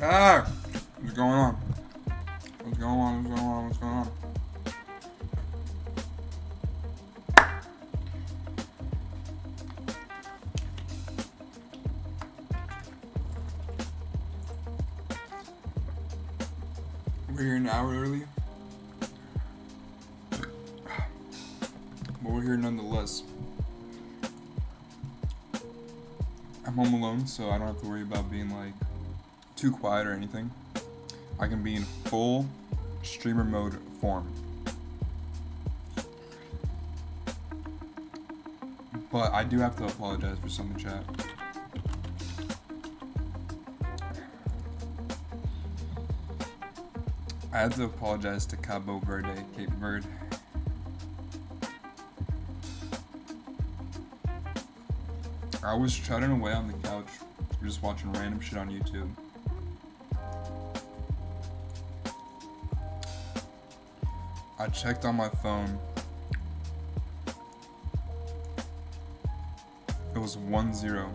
Ah! What's going on? What's going on? What's going on? What's going on? We're here an hour early, but we're here nonetheless. I'm home alone, so I don't have to worry about being like too quiet or anything. I can be in full streamer mode form. But I do have to apologize for something, chat. I had to apologize to Cabo Verde, Cape Verde. I was chatting away on the couch, just watching random shit on YouTube. I checked on my phone. It was 1-0.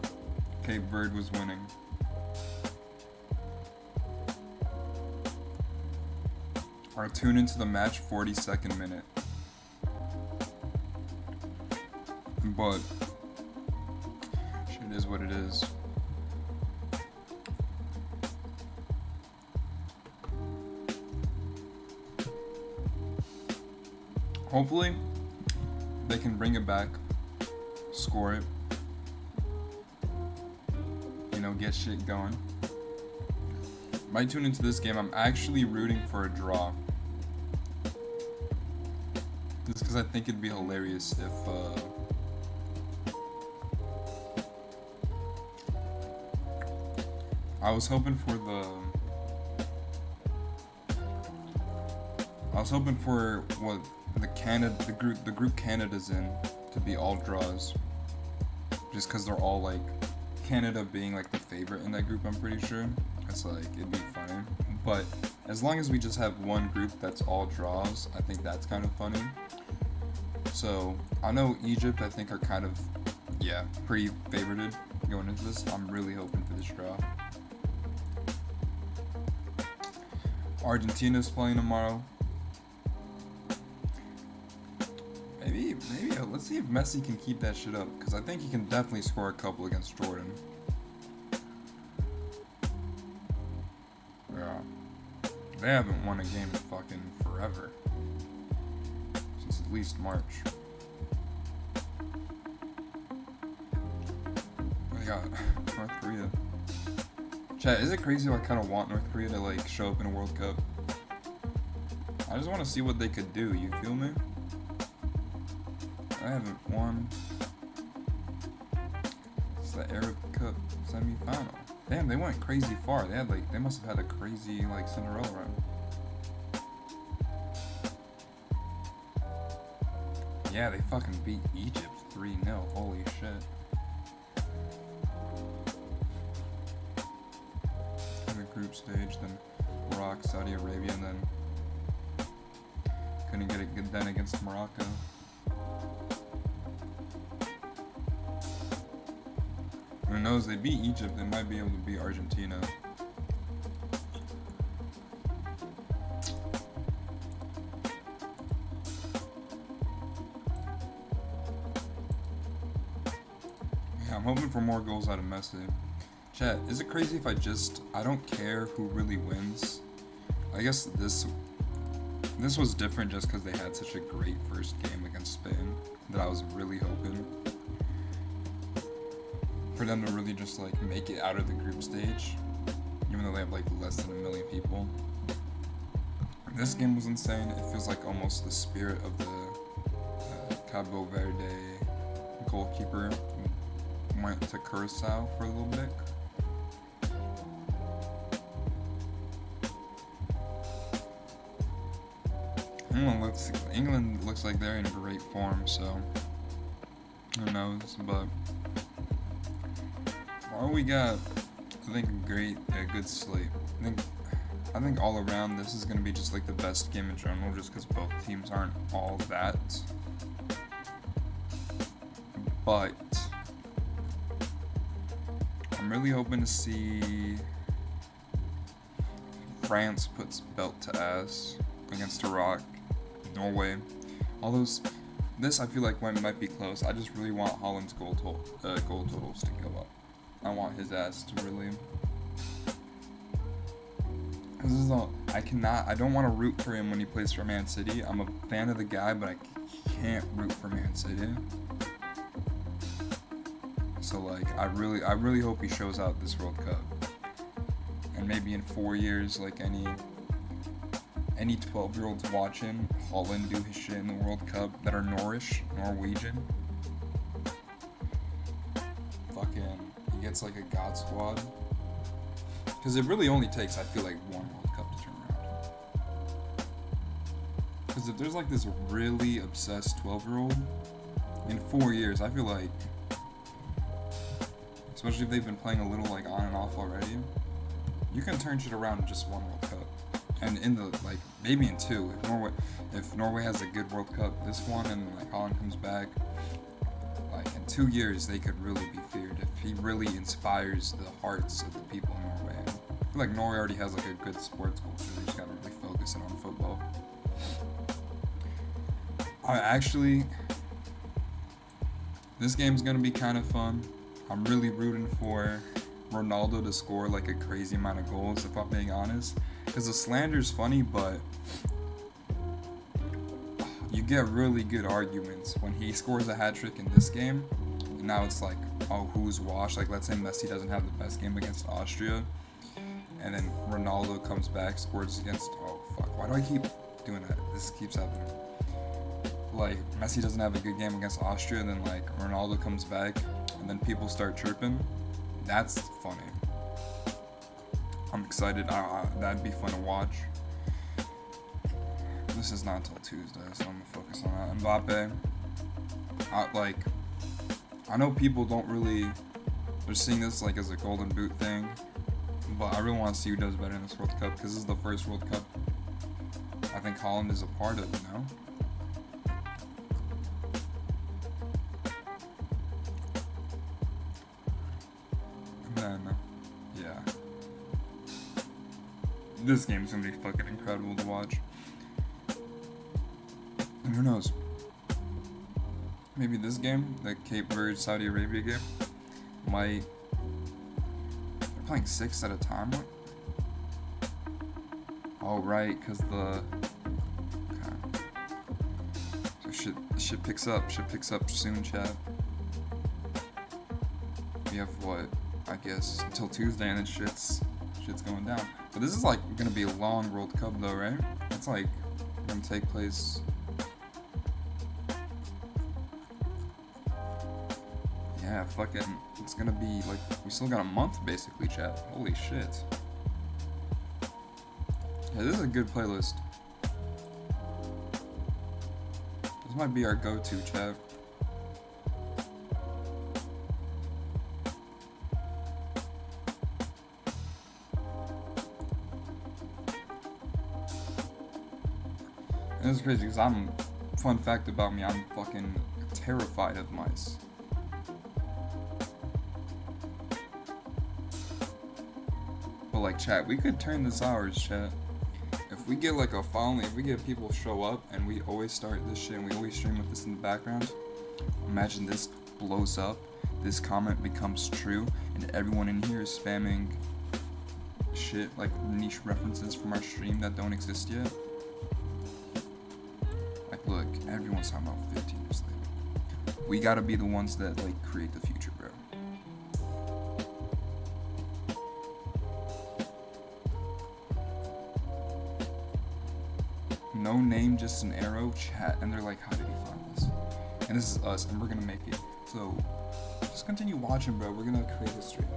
Cape Verde was winning. I tuned into the match 42nd minute. But shit is what it is. Hopefully they can bring it back, score it, you know, get shit going. Might tune into this game. I'm actually rooting for a draw. Just because I think it'd be hilarious if I was hoping for what the group Canada's in to be all draws. Just because they're all like Canada being like the favorite in that group, I'm pretty sure. It's like it'd be funny. But as long as we just have one group that's all draws, I think that's kind of funny. So I know Egypt, I think, are kind of pretty favorited going into this. I'm really hoping for this draw. Argentina's playing tomorrow. Maybe let's see if Messi can keep that shit up, because I think he can definitely score a couple against Jordan. Yeah. They haven't won a game in fucking forever. Since at least March. They got North Korea. Chat, is it crazy how I kind of want North Korea to like show up in a World Cup? I just want to see what they could do, you feel me? I haven't won. It's the Arab Cup semi-final. Damn, they went crazy far. They must have had a crazy like Cinderella run. Yeah, they fucking beat Egypt 3-0. Holy shit. In the group stage, then Morocco, Saudi Arabia, and then couldn't get it good then against Morocco. Who knows, they beat Egypt, they might be able to beat Argentina. Yeah, I'm hoping for more goals out of Messi. Chat, is it crazy if I don't care who really wins? I guess this was different just because they had such a great first game against Spain that I was really hoping for them to really just like make it out of the group stage, even though they have like less than 1 million people. This game was insane. It feels like almost the spirit of the Cabo Verde goalkeeper went to Curacao for a little bit. England looks like they're in great form, so who knows, but we got, I think, a good slate. I think all around this is gonna be just like the best game in general, just because both teams aren't all that. But I'm really hoping to see France puts belt to ass against Iraq, Norway. All those. This I feel like might be close. I just really want Holland's goal totals to go up. I want his ass to really. This is all. I don't want to root for him when he plays for Man City. I'm a fan of the guy, but I can't root for Man City. So like, I really hope he shows out this World Cup. And maybe in 4 years, like any 12-year-olds watching Holland do his shit in the World Cup that are Norwegian. Fucking, he gets like a God squad. Because it really only takes, I feel like, one World Cup to turn around. Because if there's like this really obsessed 12-year-old, in 4 years, I feel like, especially if they've been playing a little like on and off already, you can turn shit around in just one World Cup. And in the, like, maybe in two. If Norway has a good World Cup, this one, and like Holland comes back, like in 2 years they could really be feared if he really inspires the hearts of the people in Norway. I feel like Norway already has like a good sports culture. They just gotta really focus it on football. This game's gonna be kind of fun. I'm really rooting for Ronaldo to score like a crazy amount of goals, if I'm being honest. Because the slander's funny, but you get really good arguments when he scores a hat trick in this game. And now it's like, oh, who's washed? Like, let's say Messi doesn't have the best game against Austria, and then Ronaldo comes back, scores against. Oh fuck! Why do I keep doing that? This keeps happening. Like, Messi doesn't have a good game against Austria, and then like Ronaldo comes back, and then people start chirping. That's funny. I'm excited. That'd be fun to watch. This is not until Tuesday, so I'm gonna focus on that. Mbappe. I know people don't really. They're seeing this like as a golden boot thing, but I really want to see who does better in this World Cup, because this is the first World Cup I think Holland is a part of. You know. Yeah. This game's gonna be fucking incredible to watch. And who knows? Maybe this game, the Cape Verde Saudi Arabia game, might. They're playing 6 at a time? What? Oh, right, because the. Okay. So shit picks up. Shit picks up soon, chat. We have what? I guess until Tuesday, and then shit's going down. But this is like gonna be a long World Cup though, right? It's like gonna take place. Yeah, fucking. It's gonna be like we still got a month basically, chat. Holy shit. Yeah, this is a good playlist. This might be our go-to, chat. This is crazy because fun fact about me, I'm fucking terrified of mice. But like, chat, we could turn this ours, chat. If we get like a following, if we get people show up and we always start this shit and we always stream with this in the background, imagine this blows up, this comment becomes true, and everyone in here is spamming shit like niche references from our stream that don't exist yet. Look, everyone's talking about 15 years later. We gotta be the ones that like create the future, bro. No name, just an arrow, chat, and they're like, how did you find this? And this is us, and we're gonna make it. So just continue watching, bro. We're gonna create history.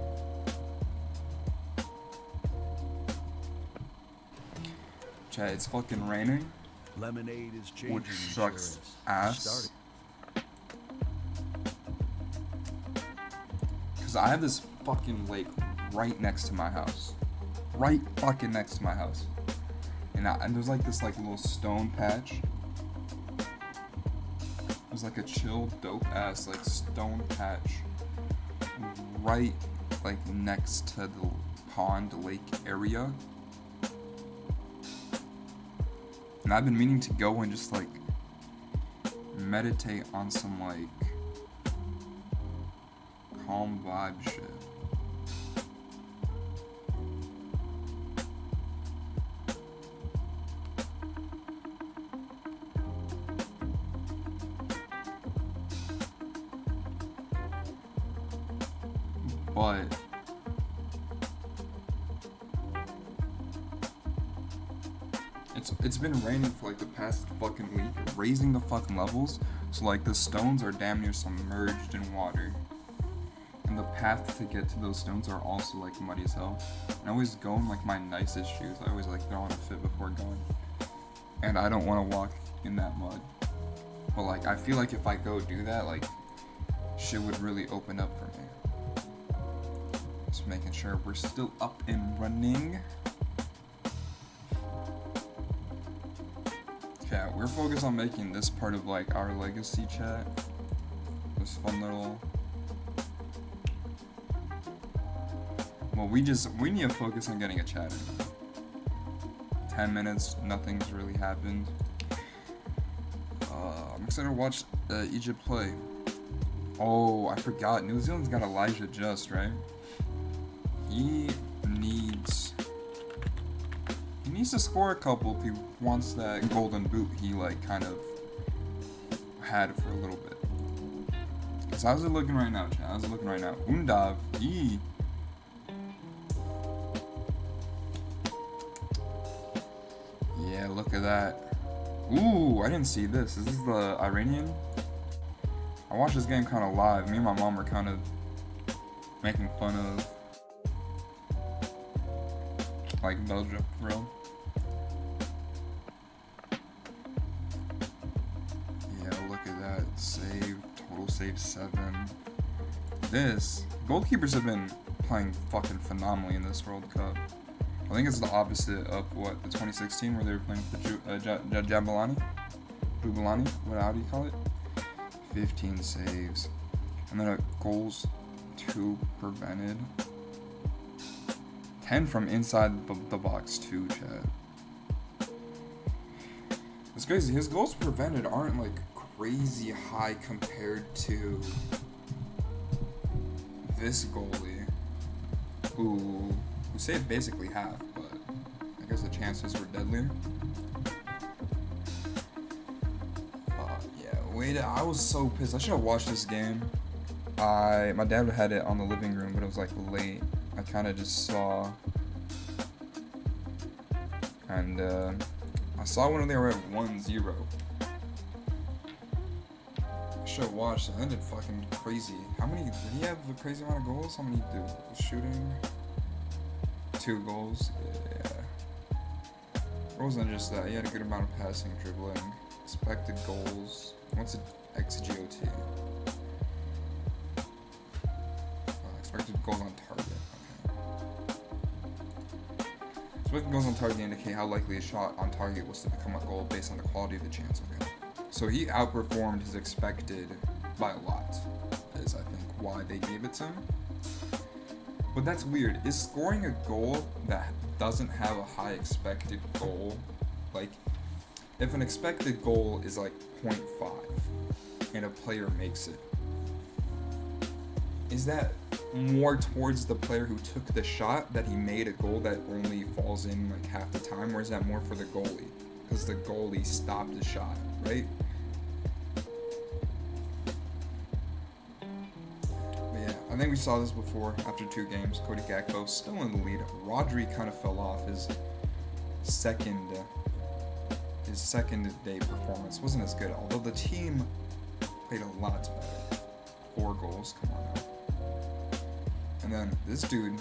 Chat, it's fucking raining. Lemonade is changing, which sucks ass. Because I have this fucking lake right next to my house. Right fucking next to my house. And there's like this like little stone patch. There's like a chill, dope ass like stone patch right like next to the pond lake area. And I've been meaning to go and just like meditate on some like calm vibe shit. But it's been raining for like the past fucking week, raising the fucking levels, so like the stones are damn near submerged in water. And the path to get to those stones are also like muddy as hell. And I always go in like my nicest shoes. I always like throw on a fit before going. And I don't want to walk in that mud. But like I feel like if I go do that, like shit would really open up for me. Just making sure we're still up and running. Yeah, we're focused on making this part of like our legacy chat. This fun little. Well, we need to focus on getting a chat in. 10 minutes, nothing's really happened. I'm excited to watch Egypt play. Oh, I forgot. New Zealand's got Elijah Just, right? He needs to score a couple if he wants that golden boot he like kind of had for a little bit. So how's it looking right now, chat? How's it looking right now? Undav, yeah, look at that. Ooh, I didn't see this. Is this the Iranian? I watched this game kind of live. Me and my mom were kind of making fun of like Belgium, for real. Yeah, look at that. Save, total save 7. This, goalkeepers have been playing fucking phenomenally in this World Cup. I think it's the opposite of what, the 2016 where they were playing for Jabulani? Jabulani? How do you call it? 15 saves. And then goals 2 prevented. 10 from inside the box too, chat. It's crazy. His goals prevented aren't like crazy high compared to this goalie, who saved basically half, but I guess the chances were deadlier. Yeah, wait, I was so pissed. I should have watched this game. My dad had it on the living room, but it was like late. I kind of just saw, and I saw when they were at 1-0. I should have watched. It ended fucking crazy. How many? Did he have a crazy amount of goals? How many do shooting? 2 goals. Yeah. It wasn't just that. He had a good amount of passing, dribbling, expected goals. What's an XGOT? Expected goals on target. Okay. Expected goals on target indicate how likely a shot on target was to become a goal based on the quality of the chance. Okay. So he outperformed his expected by a lot, is I think why they gave it to him. But that's weird. Is scoring a goal that doesn't have a high expected goal, like if an expected goal is like 0.5 and a player makes it, is that more towards the player who took the shot that he made a goal that only falls in like half the time, or is that more for the goalie because the goalie stopped the shot, right? I think we saw this before after 2 games. Cody Gakpo still in the lead. Rodri kind of fell off. His second day performance wasn't as good, although the team played a lot better. 4 goals, come on now. And then this dude,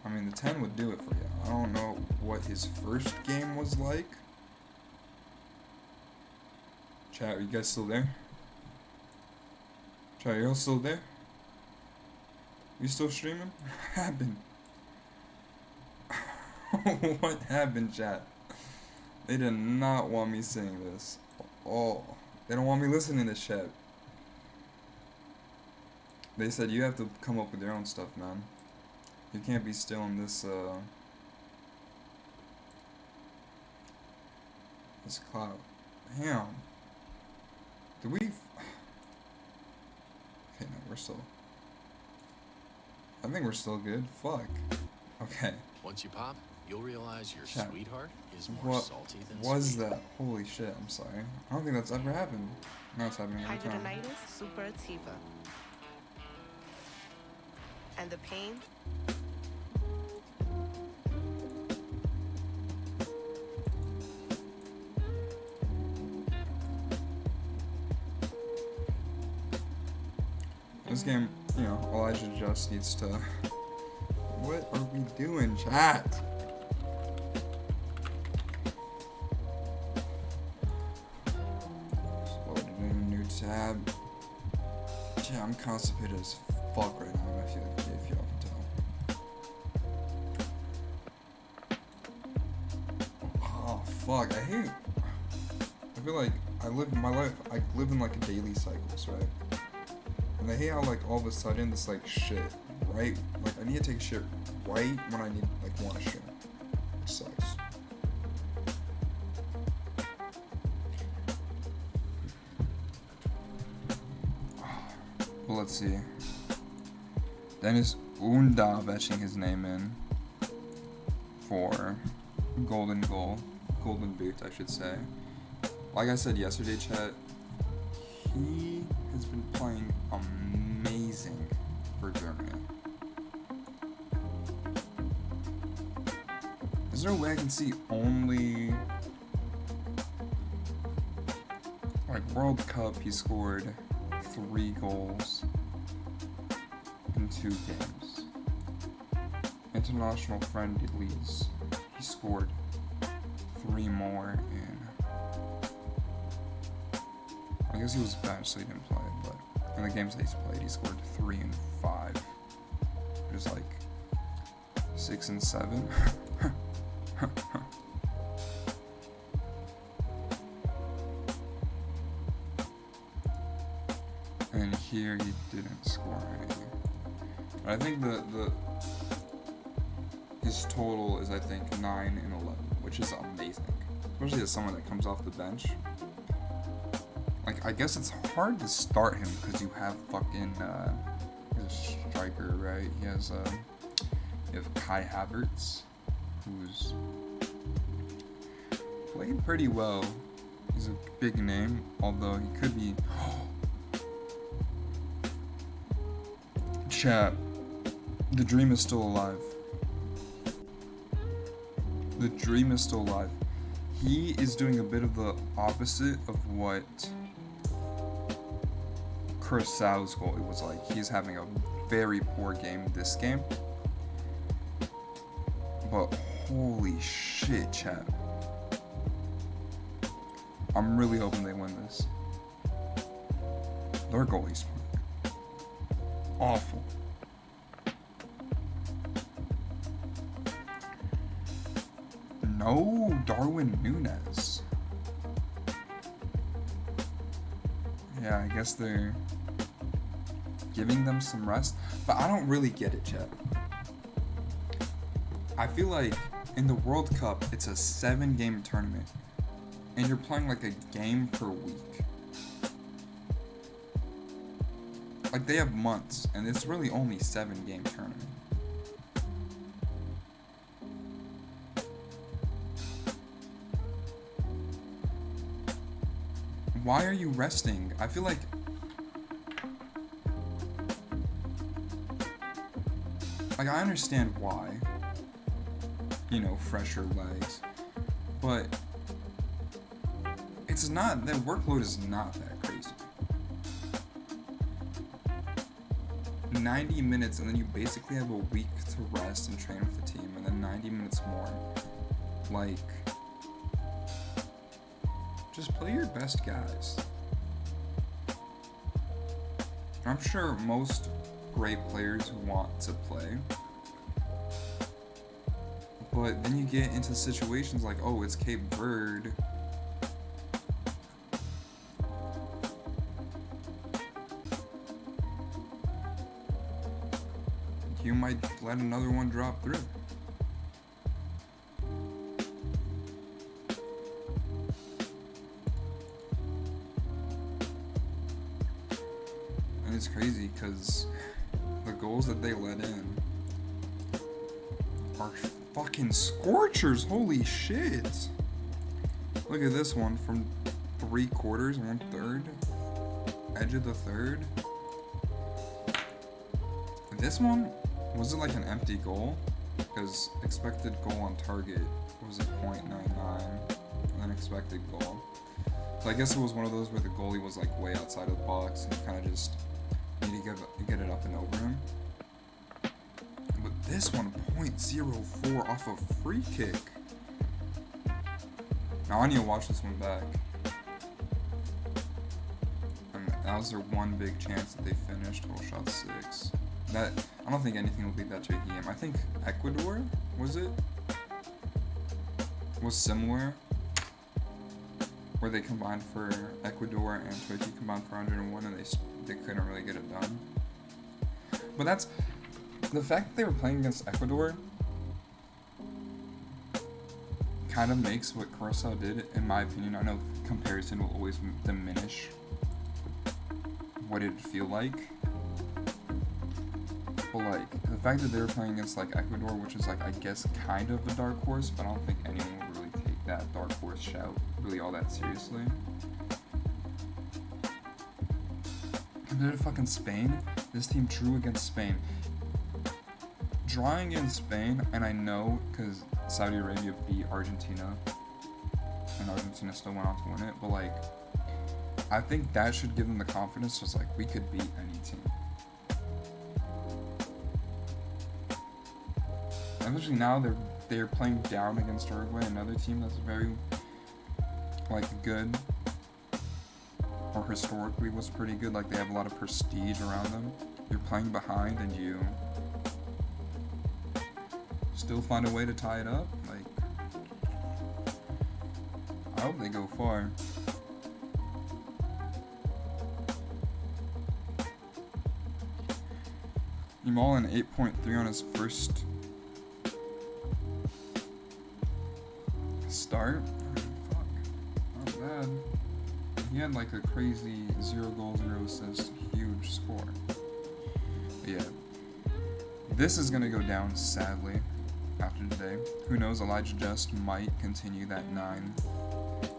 I mean the 10 would do it for you. I don't know what his first game was like. Chat, are you guys still there? Chat, you all still there? You still streaming? What happened? What happened, chat? They did not want me saying this. Oh, they don't want me listening to chat. They said you have to come up with your own stuff, man. You can't be still in this, This cloud. Damn. Did we? Okay, no, we're still. I think we're still good. Fuck. Okay. Once you pop, you'll realize your Chat. sweetheart is more What salty than was sweet. that? Holy shit! I'm sorry. I don't think that's ever happened. No, it's happening every time. Hidradenitis suppurativa. And the pain? This game, you know, Elijah just needs to. What are we doing, chat? Just loaded in a new tab. Yeah, I'm constipated as fuck right now. If y'all can tell. Oh fuck! I hate. I feel like I live my life. I live in like a daily cycles, right? And I hate how like all of a sudden this like shit, right? Like I need to take shit right when I need like want to shit. It sucks. Well, let's see. Dennis Unda etching his name in for golden goal, golden boot, I should say. Like I said yesterday, chat, he has been playing amazing for Germany. Is there a way I can see only like World Cup? He scored 3 goals in 2 games. International friendlies, he scored 3 more in. I guess he was benched, so he didn't play, but in the games that he's played, he scored 3 and 5. Which is like 6 and 7. And here he didn't score anything. But I think his total is, I think, 9 and 11, which is amazing. Especially as someone that comes off the bench. Like, I guess it's hard to start him because you have fucking, he's a striker, right? You have Kai Havertz, who's played pretty well. He's a big name, although he could be. Chat, the dream is still alive. The dream is still alive. He is doing a bit of the opposite of what Curaçao's goal was like. He's having a very poor game this game. But holy shit, chat. I'm really hoping they win this. Their goalie's awful. No Darwin Núñez. Yeah, I guess they're giving them some rest, but I don't really get it, chat. I feel like in the World Cup, it's a 7-game tournament, and you're playing like a game per week. Like, they have months, and it's really only 7-game tournament. Why are you resting? I feel like I understand why. You know, fresher legs. But it's not, the workload is not that crazy. 90 minutes, and then you basically have a week to rest and train with the team, and then 90 minutes more. Like, just play your best guys. I'm sure most great players want to play, but then you get into situations like, oh, it's Cape Verde. You might let another one drop through. And it's crazy because the goals that they let in are fucking scorchers. Holy shit. Look at this one from 3/4, 1/3, edge of the third. This one, was it like an empty goal? Because expected goal on target was a .99, and then expected goal. So I guess it was one of those where the goalie was like way outside of the box and you kind of just need to get it up and over him. But this one, .04 off a free kick. Now I need to watch this one back. And that was their one big chance that they finished. Goal shot 6. That, I don't think anything will beat that Turkey game. I think Ecuador, was similar, where they combined for Ecuador and Turkey combined for 101, and they couldn't really get it done. But that's the fact that they were playing against Ecuador kind of makes what Curacao did, in my opinion. I know comparison will always diminish what it'd feel like. But like, the fact that they were playing against like Ecuador, which is like, I guess, kind of a dark horse, but I don't think anyone would really take that dark horse shout really all that seriously. Compared to fucking Spain, this team drew against Spain. Drawing against Spain, and I know because Saudi Arabia beat Argentina, and Argentina still went on to win it, but like, I think that should give them the confidence, just like, we could beat any team. Especially now they're playing down against Uruguay, another team that's very like good, or historically was pretty good. Like, they have a lot of prestige around them. You're playing behind and you still find a way to tie it up. Like, I hope they go far. Yamal an 8.3 on his first start. Fuck, not bad. He had like a crazy 0 goals, 0 assists, huge score. But yeah, this is gonna go down sadly after today. Who knows? Elijah Just might continue that 9,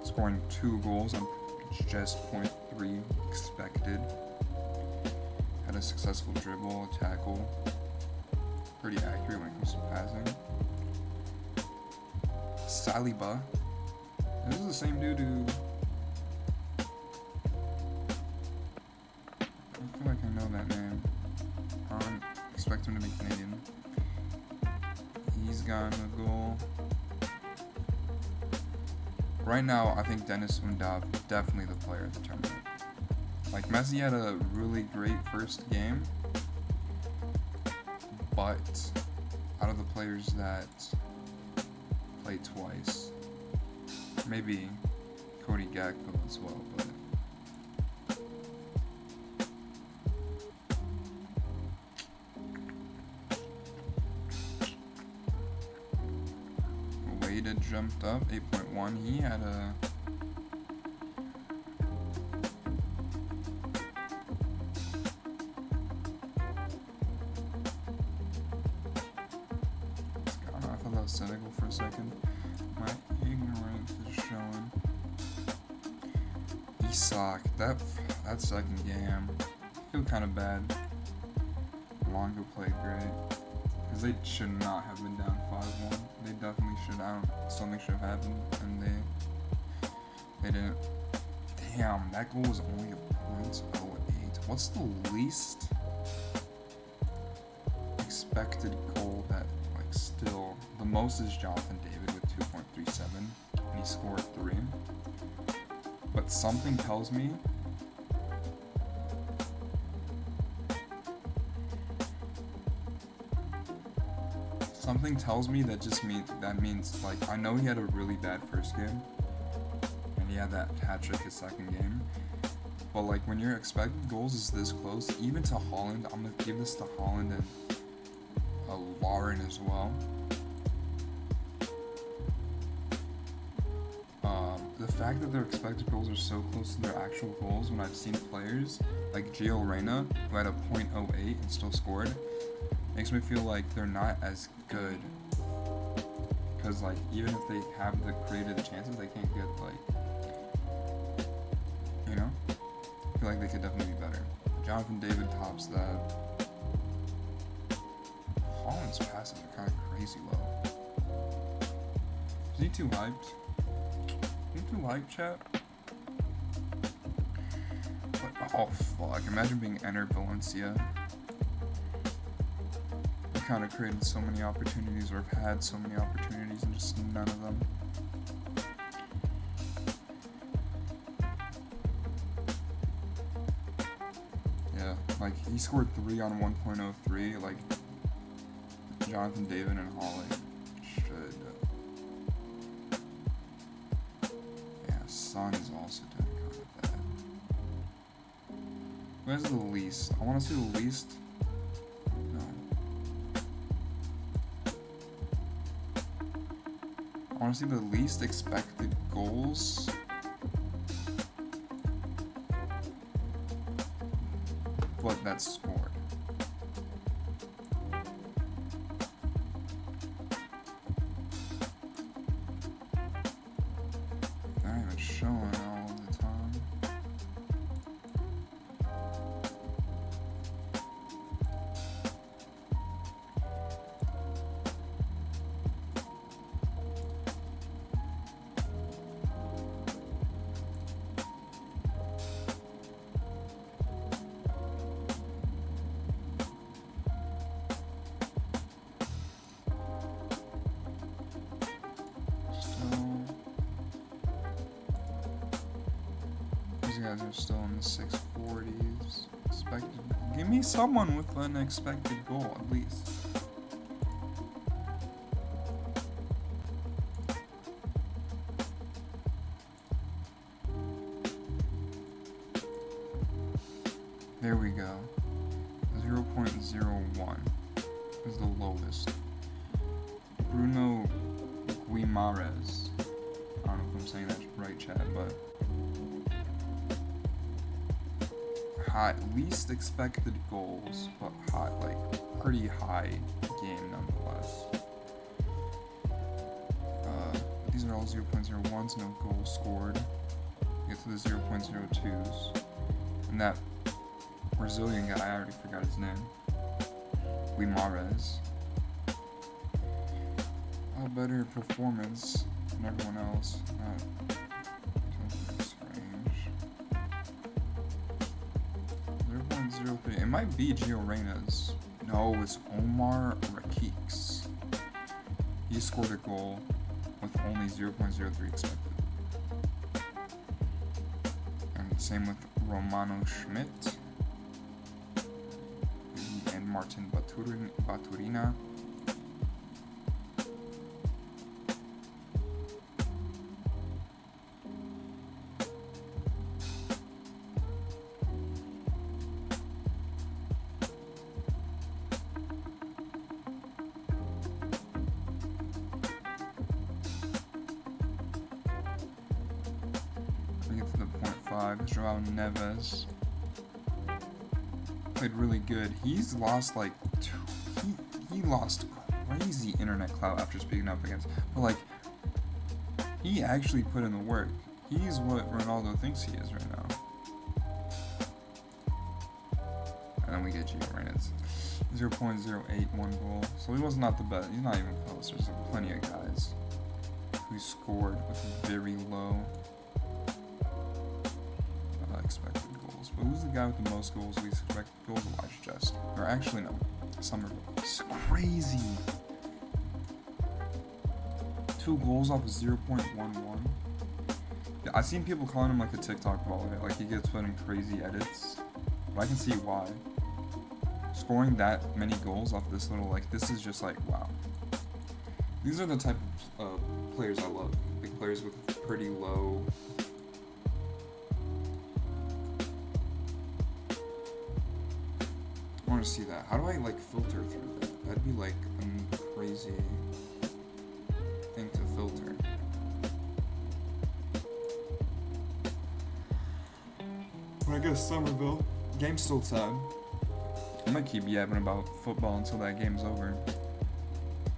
scoring 2 goals on just .3 expected. Had a successful dribble, a tackle, pretty accurate when it comes to passing. Saliba. This is the same dude who... I feel like I know that name. I don't expect him to be Canadian. He's gotten a goal. Right now, I think Dennis Undav is definitely the player of the tournament. Like, Messi had a really great first game, but out of the players that played twice, maybe Cody Gakpo as well, but Wade had jumped up 8.1. He had a cynical for a second. My ignorance is showing. Isak, that second game, I feel kind of bad. Longo played great, because they should not have been down 5-1. They definitely should. Something should have happened, and they didn't. Damn, that goal was only a .08. What's the least expected goal that? Still, the most is Jonathan David with 2.37, and he scored 3. But something tells me that means like, I know he had a really bad first game, and he had that hat trick his second game. But like, when your expected goals is this close, even to Holland, I'm gonna give this to Holland and Lauren as well. fact that their expected goals are so close to their actual goals when I've seen players like Gio Reyna, who had a .08 and still scored, makes me feel like they're not as good. Because, like, even if they have the creative chances, they can't get, like, you know? I feel like they could definitely be better. Jonathan David tops that. Holland's passes are kind of crazy low. Is he too hyped? Is he too hyped, chat? But, oh, fuck. Imagine being entered Valencia. We kind of created so many opportunities, or have had so many opportunities, and just none of them. Yeah, like, he scored 3 on 1.03, like, Jonathan David and Holland should. Yeah, Son is also doing kind of bad. Who has the least? I want to see the least. No. I want to see the least expected goals. But that's scored. They're not even showing all the time. These guys are still in the 640s. Expected. Give me someone with an expected goal, at least. There we go. 0.01 is the lowest. Bruno Guimarães. I don't know if I'm saying that right, Chad, but high, least expected goals, but high, like pretty high game nonetheless. These are all 0.01s, no goals scored. Get to the 0.02s, and that Brazilian guy, I already forgot his name. Guimarães. A better performance than everyone else. Range. 0.03. It might be Gio Reyna's. No, it's Omar Rakik's. He scored a goal with only 0.03 expected. And same with Romano Schmidt. And Martin Baturina. We get to the 0.5. Joao Neves played really good. He's lost like he lost crazy internet clout after speaking up against, but like he actually put in the work. He's what Ronaldo thinks he is right now. And then we get Gio Reyna's 0.081 goal. So he was not the best. He's not even close. There's plenty of guys who scored with very low expected goals. But who's the guy with the most goals, least expected goals? Elijah Just. Or actually, no. Somerville. It's crazy. 2 goals off of 0.11. Yeah, I've seen people calling him like a TikTok baller. Like, he gets put in crazy edits. But I can see why. Scoring that many goals off this little, like, this is just like, wow. These are the type of players I love. Like, players with pretty low... I want to see that. How do I, like, filter through that? That'd be, like, a crazy thing to filter. I guess Somerville. Game's still tied. I might keep yapping about football until that game's over.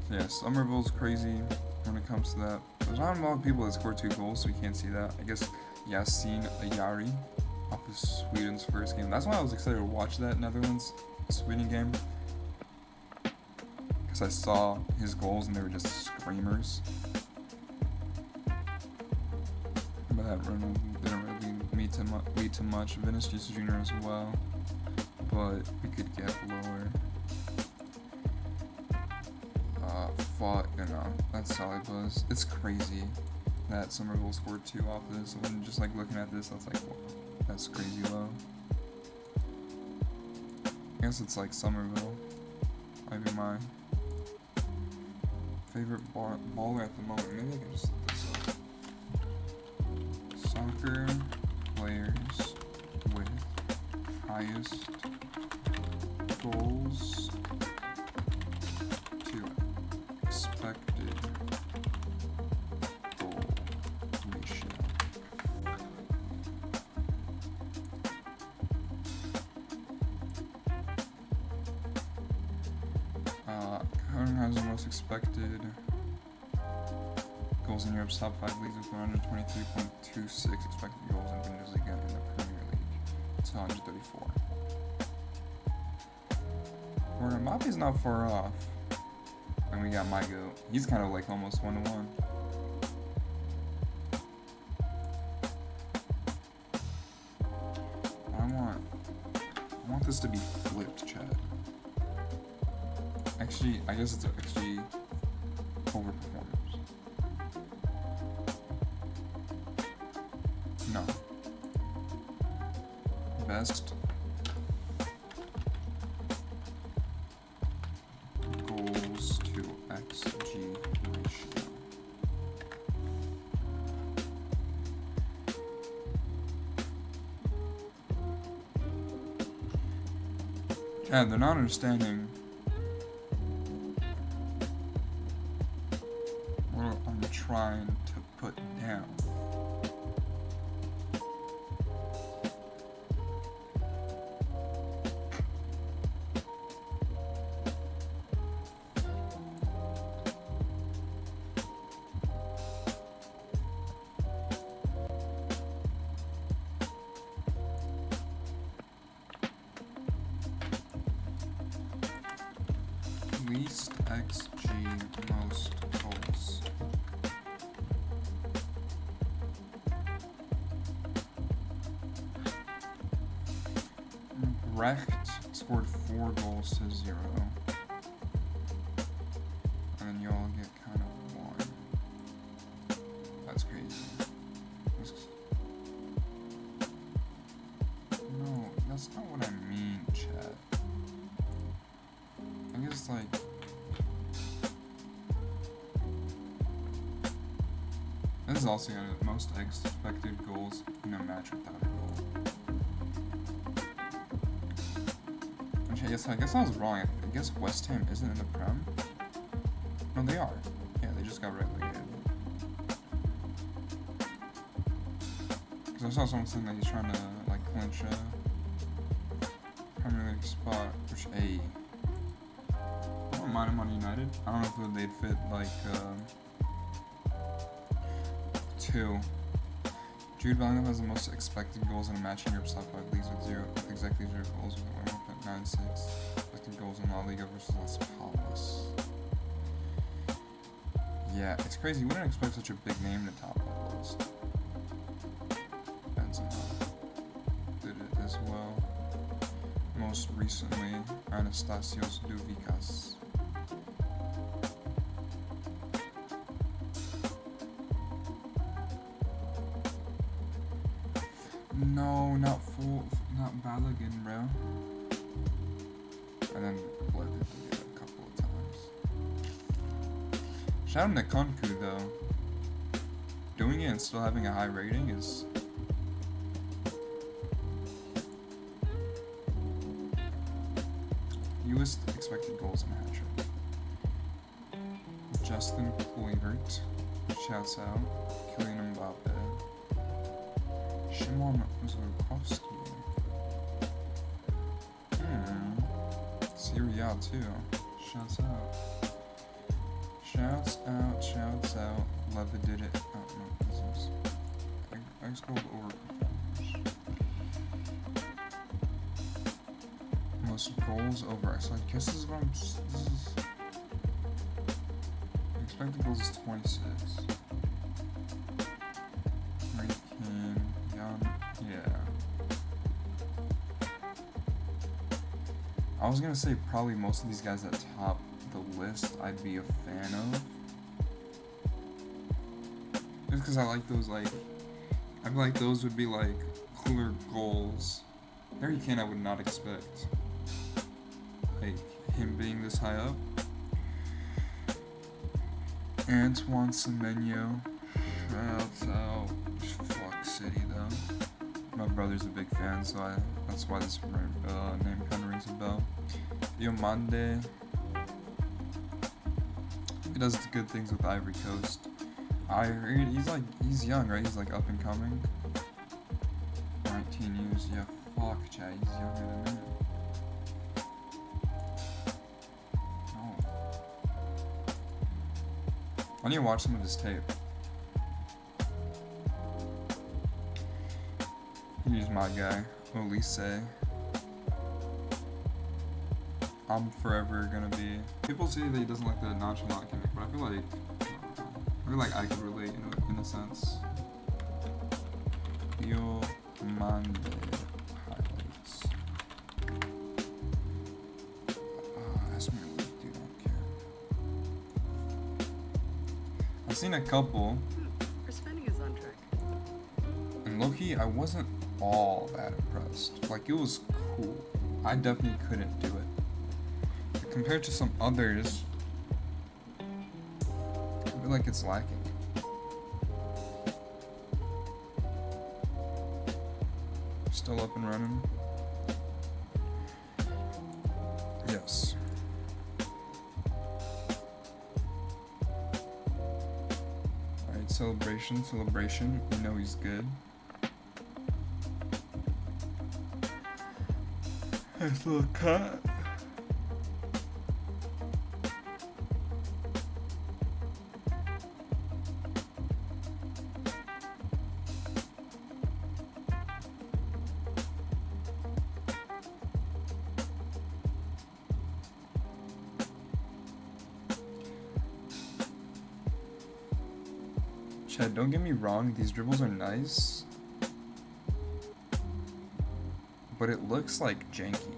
So yeah, Somerville's crazy when it comes to that. There's not a lot of people that score 2 goals, so you can't see that. I guess Yasin Ayari off of Sweden's first game. That's why I was excited to watch that Netherlands-Sweden game. Because I saw his goals and they were just screamers. But that run didn't really lead to much. Vinicius Jr. as well. But we could get lower. Fuck, no, that's solid buzz. It's crazy that Somerville scored 2 off this. When just like looking at this, that's like, whoa, that's crazy low. I guess it's like Somerville. Might be my favorite baller at the moment. Maybe I can just look this up. Soccer players with highest goals to expected goal ratio. Connor has the most expected goals in Europe's top 5 leagues with 123.26 expected goals in Bundesliga and the Premier League. It's 134. Where Mbappé's not far off. And we got my goat. He's kind of like almost 1-to-1. I want this to be flipped, Chad. Actually, I guess it's actually overperformance. No. Best goals to XG ratio. Yeah, they're not understanding what I'm trying to put down. Least XG, most goals. Brecht scored 4 goals to 0. And then y'all get kind of 1. That's crazy. No, that's not what I mean, chat. I guess like this is also gonna most expected goals in a match without a goal. Which I guess I was wrong. I guess West Ham isn't in the Prem. No, they are. Yeah, they just got relegated. Because I saw someone saying that he's trying to like clinch a Premier League spot, which I don't mind him on United. I don't know if they'd fit like 2. Jude Bellingham has the most expected goals in a match in Europe's top 5 leagues with exactly 0 goals with 1.96 expected goals in La Liga versus Las Palmas. Yeah, it's crazy. You wouldn't expect such a big name to top that list. Benzema did it as well. Most recently, Anastasios Douvikas. No, not Balogun, bro. And then Blood did it a couple of times. Shout out to Konku though. Doing it and still having a high rating is fewest expected goals in a hat-trick. Justin Kluivert shouts out. Kylian Mbappe Shimon Zolkowski. Serie A too. Shouts out. Shouts out, shouts out. Leva did it. Oh no, this is. I scrolled over performers. Most goals over. So I guess this is what I'm. This is. Expected goals is 26. Ray King, Young, yeah. I was gonna say probably most of these guys that top the list I'd be a fan of. Just because I like those, like, I feel like those would be like cooler goals. Harry Kane I would not expect. Like him being this high up. Antoine Semenyo. Shouts out. Fuck City though. My brother's a big fan, so that's why this name kind of rings a bell. Diomande. He does good things with Ivory Coast. I heard he's young, right? He's like up and coming. 19 years, yeah. Fuck, Chad. He's younger than me. I need to watch some of his tape. He's my guy, Olise. I'm forever gonna be. People say that he doesn't like the nonchalant gimmick, but I feel like I could relate in a sense. Yo Monday highlights. Ask me to leave, dude. I don't care. I've seen a couple. Our spending is on track. And low-key, I wasn't all that impressed. Like, it was cool. I definitely couldn't do it. But compared to some others, I feel like it's lacking. Still up and running? Yes. Alright, celebration. You know he's good. Nice little cut. Chad, don't get me wrong, these dribbles are nice. But it looks like janky.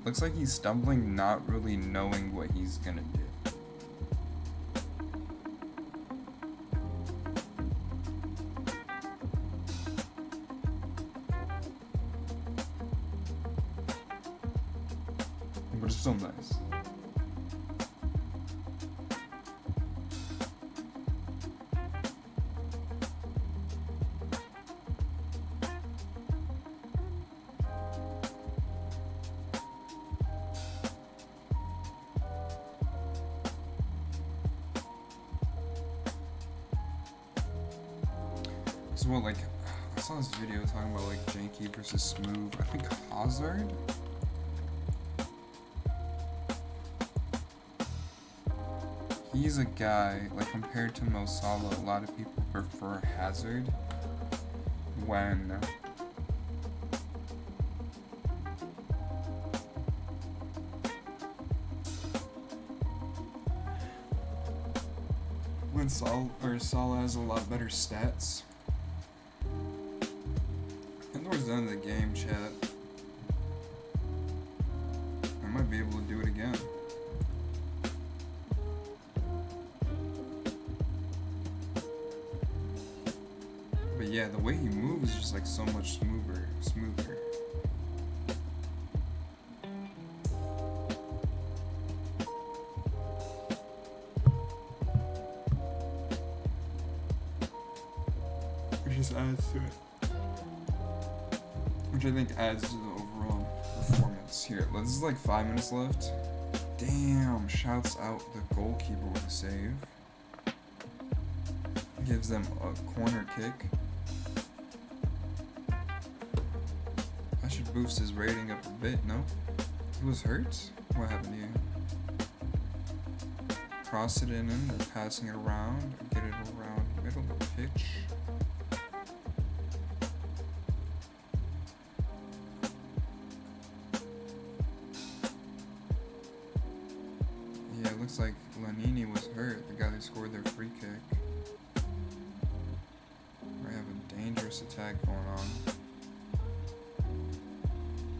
Looks like he's stumbling, not really knowing what he's gonna do. But it's still nice. Well, like, I saw this video talking about like janky versus smooth. I think Hazard. He's a guy, like, compared to Mo Salah, a lot of people prefer Hazard when Salah has a lot better stats. Towards the end of the game, chat, I might be able to do it again. But yeah, the way he moves is just like so much smoother. It just adds to it. Which I think adds to the overall performance. Here, this is like 5 minutes left. Damn, shouts out the goalkeeper with a save. Gives them a corner kick. boost his rating up a bit, no? He was hurt? What happened here? Cross it in and they're passing it around. Get it around middle of the pitch. Yeah, it looks like Lanini was hurt, the guy who scored their free kick. We have a dangerous attack going on.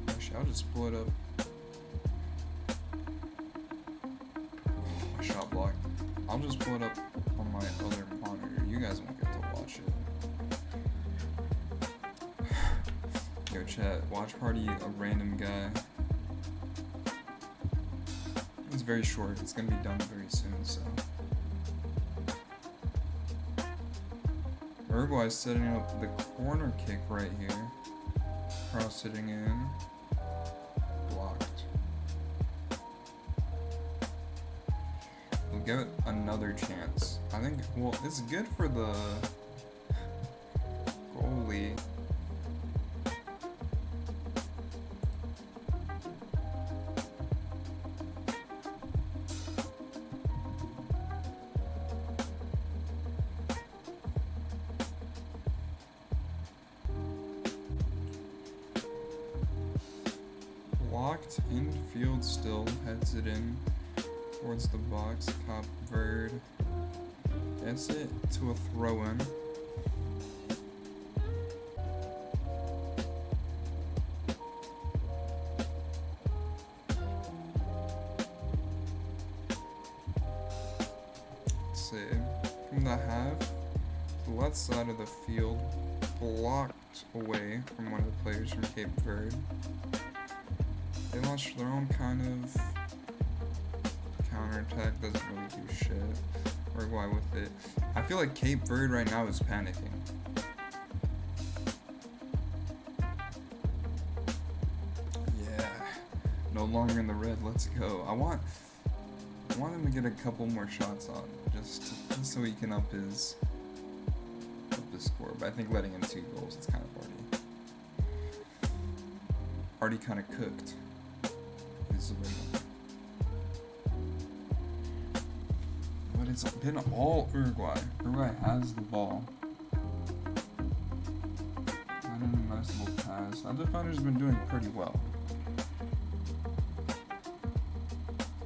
Actually, I'll just pull it up. My shot blocked. I'll just pull it up on my other monitor. You guys won't get to watch it. Yo, chat. Watch party a random guy. It's very short. It's gonna be done very soon, so. Uruguay's setting up the corner kick right here. Cross sitting in. Blocked. We'll give it another chance. I think, well, it's good for the goalie. Blocked infield still, heads it in towards the box. Cop Verde gets it to a throw in. Let's see, from the half to the left side of the field, blocked away from one of the players from Cape Verde. They launched their own kind of counterattack, doesn't really do shit. Uruguay with it. I feel like Cape Verde right now is panicking. Yeah, no longer in the red, let's go. I want him to get a couple more shots on, just so he can up his score. But I think letting in 2 goals, it's kind of already kind of cooked. But it's been all Uruguay. Uruguay has the ball. Not an admissible pass. Our defender's been doing pretty well.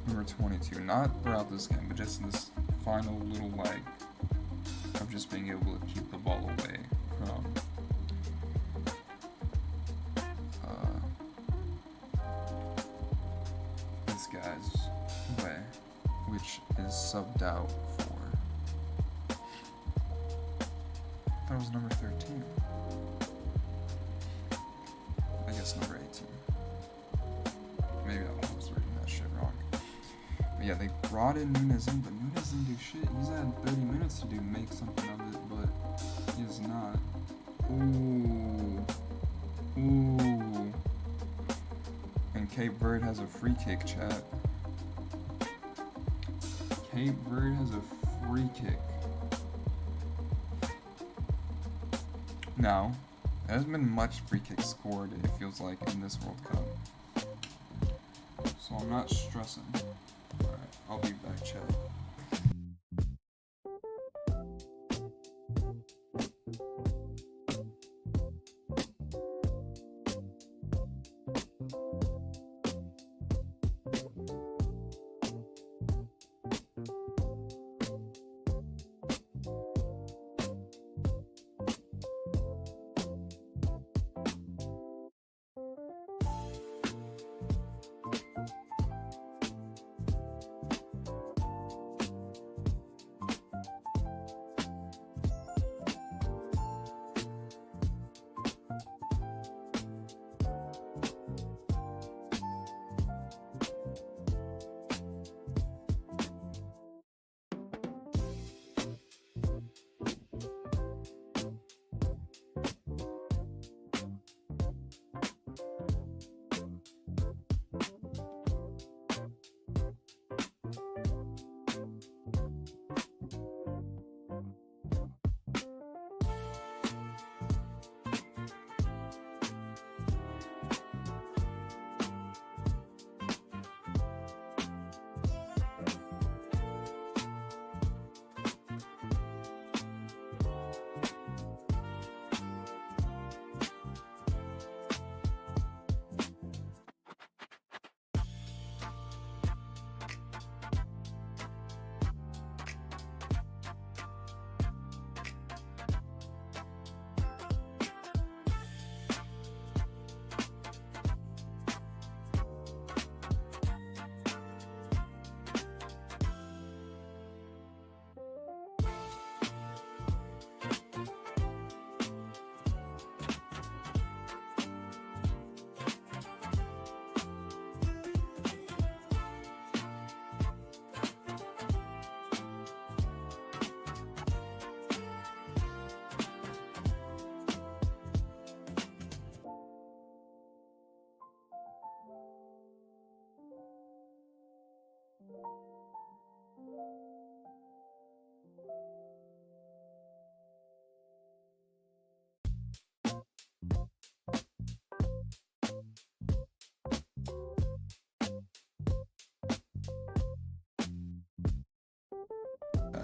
Number 22. Not throughout this game, but just in this final little leg of just being able to keep the ball away from guy's way, which is subbed out for. That was number 13. I guess number 18. Maybe I was reading that shit wrong. But yeah, they brought in Nunes in, but Nunes didn't do shit. He's had 30 minutes to make something of it, but he is not. Ooh. And Cape Verde has a free kick, chat. Cape Verde has a free kick. Now, there hasn't been much free kicks scored, it feels like, in this World Cup. So I'm not stressing. Alright, I'll be back, chat.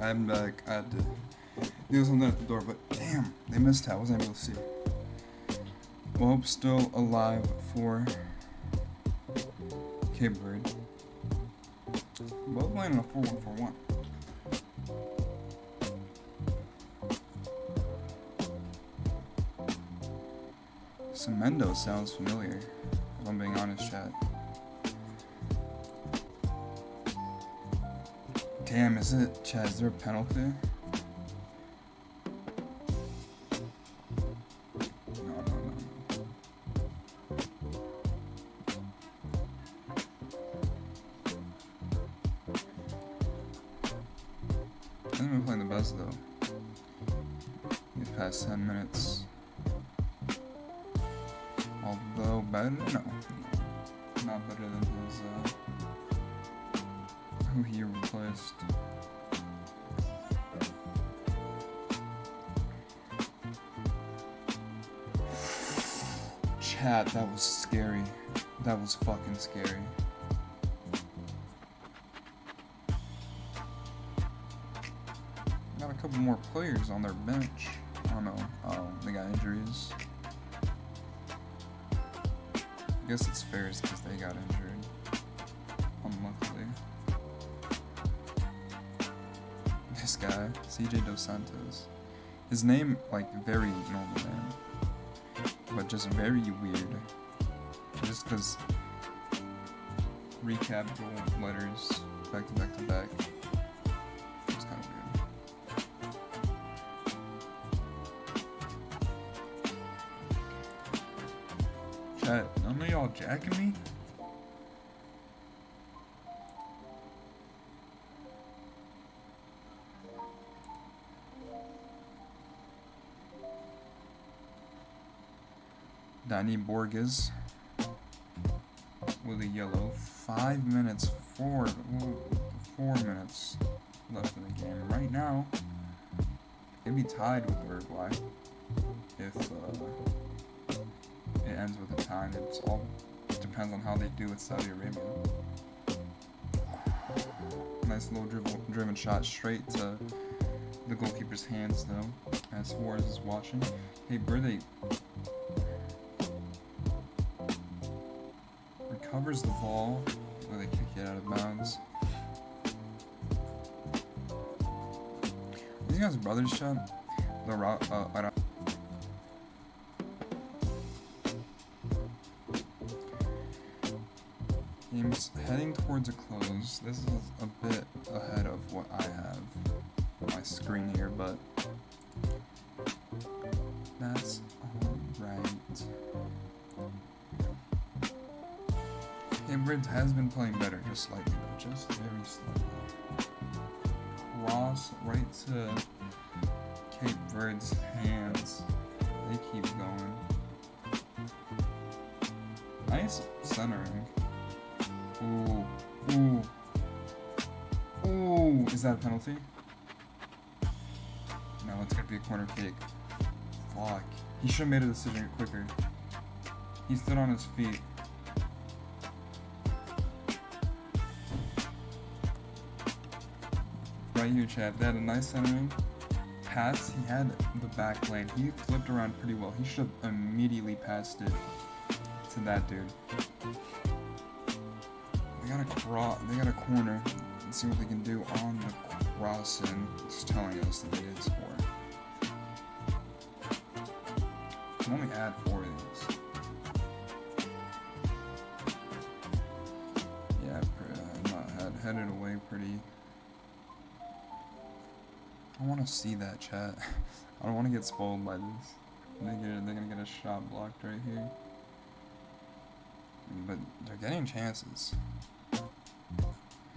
I'm back. I had to do something at the door, but damn, they missed it. I wasn't able to see. Well, Hope's still alive for Cape Verde. Both landing a 4-1-4-1. Semendo sounds familiar, if I'm being honest, chat. Damn, is it, chat, is there a penalty? No. Hasn't been playing the best though. He's past 10 minutes. Although better, no, not better than his who he replaced. Chat, that was scary. That was fucking scary. Got a couple more players on their bench. I don't know. They got injuries. I guess it's fair because they got injured. Unluckily. This guy, CJ Dos Santos. His name, like, very normal name. But just very weird. Just because capital letters back to back to back. It's kind of weird. Chat, none of y'all jacking me? Danny Borges with a yellow. 5 minutes, 4 minutes left in the game. Right now, it'd be tied with Uruguay if it ends with a tie. It all depends on how they do with Saudi Arabia. Nice little driven shot straight to the goalkeeper's hands though, as Suarez is watching. Hey, Birthday recovers the ball where they kick it out of bounds. These guys' brothers, chat. Game's heading towards a close. This is a bit ahead of what I have on my screen here, but that's alright. Cambridge has been playing better, just slightly though, just very slightly. Cross right to Cape Verde's hands. They keep going. Nice centering. Ooh, is that a penalty? No, it's gonna be a corner kick. Fuck. He should have made a decision quicker. He stood on his feet. Right here, chat. They had a nice centering pass. He had the back lane. He flipped around pretty well. He should have immediately passed it to that dude. They got a corner. Let's see what they can do on the cross, and it's telling us that they did score. Can only add 4 of these. Yeah, headed away pretty. I want to see that, chat. I don't want to get spoiled by this. They're gonna get a shot blocked right here. But they're getting chances.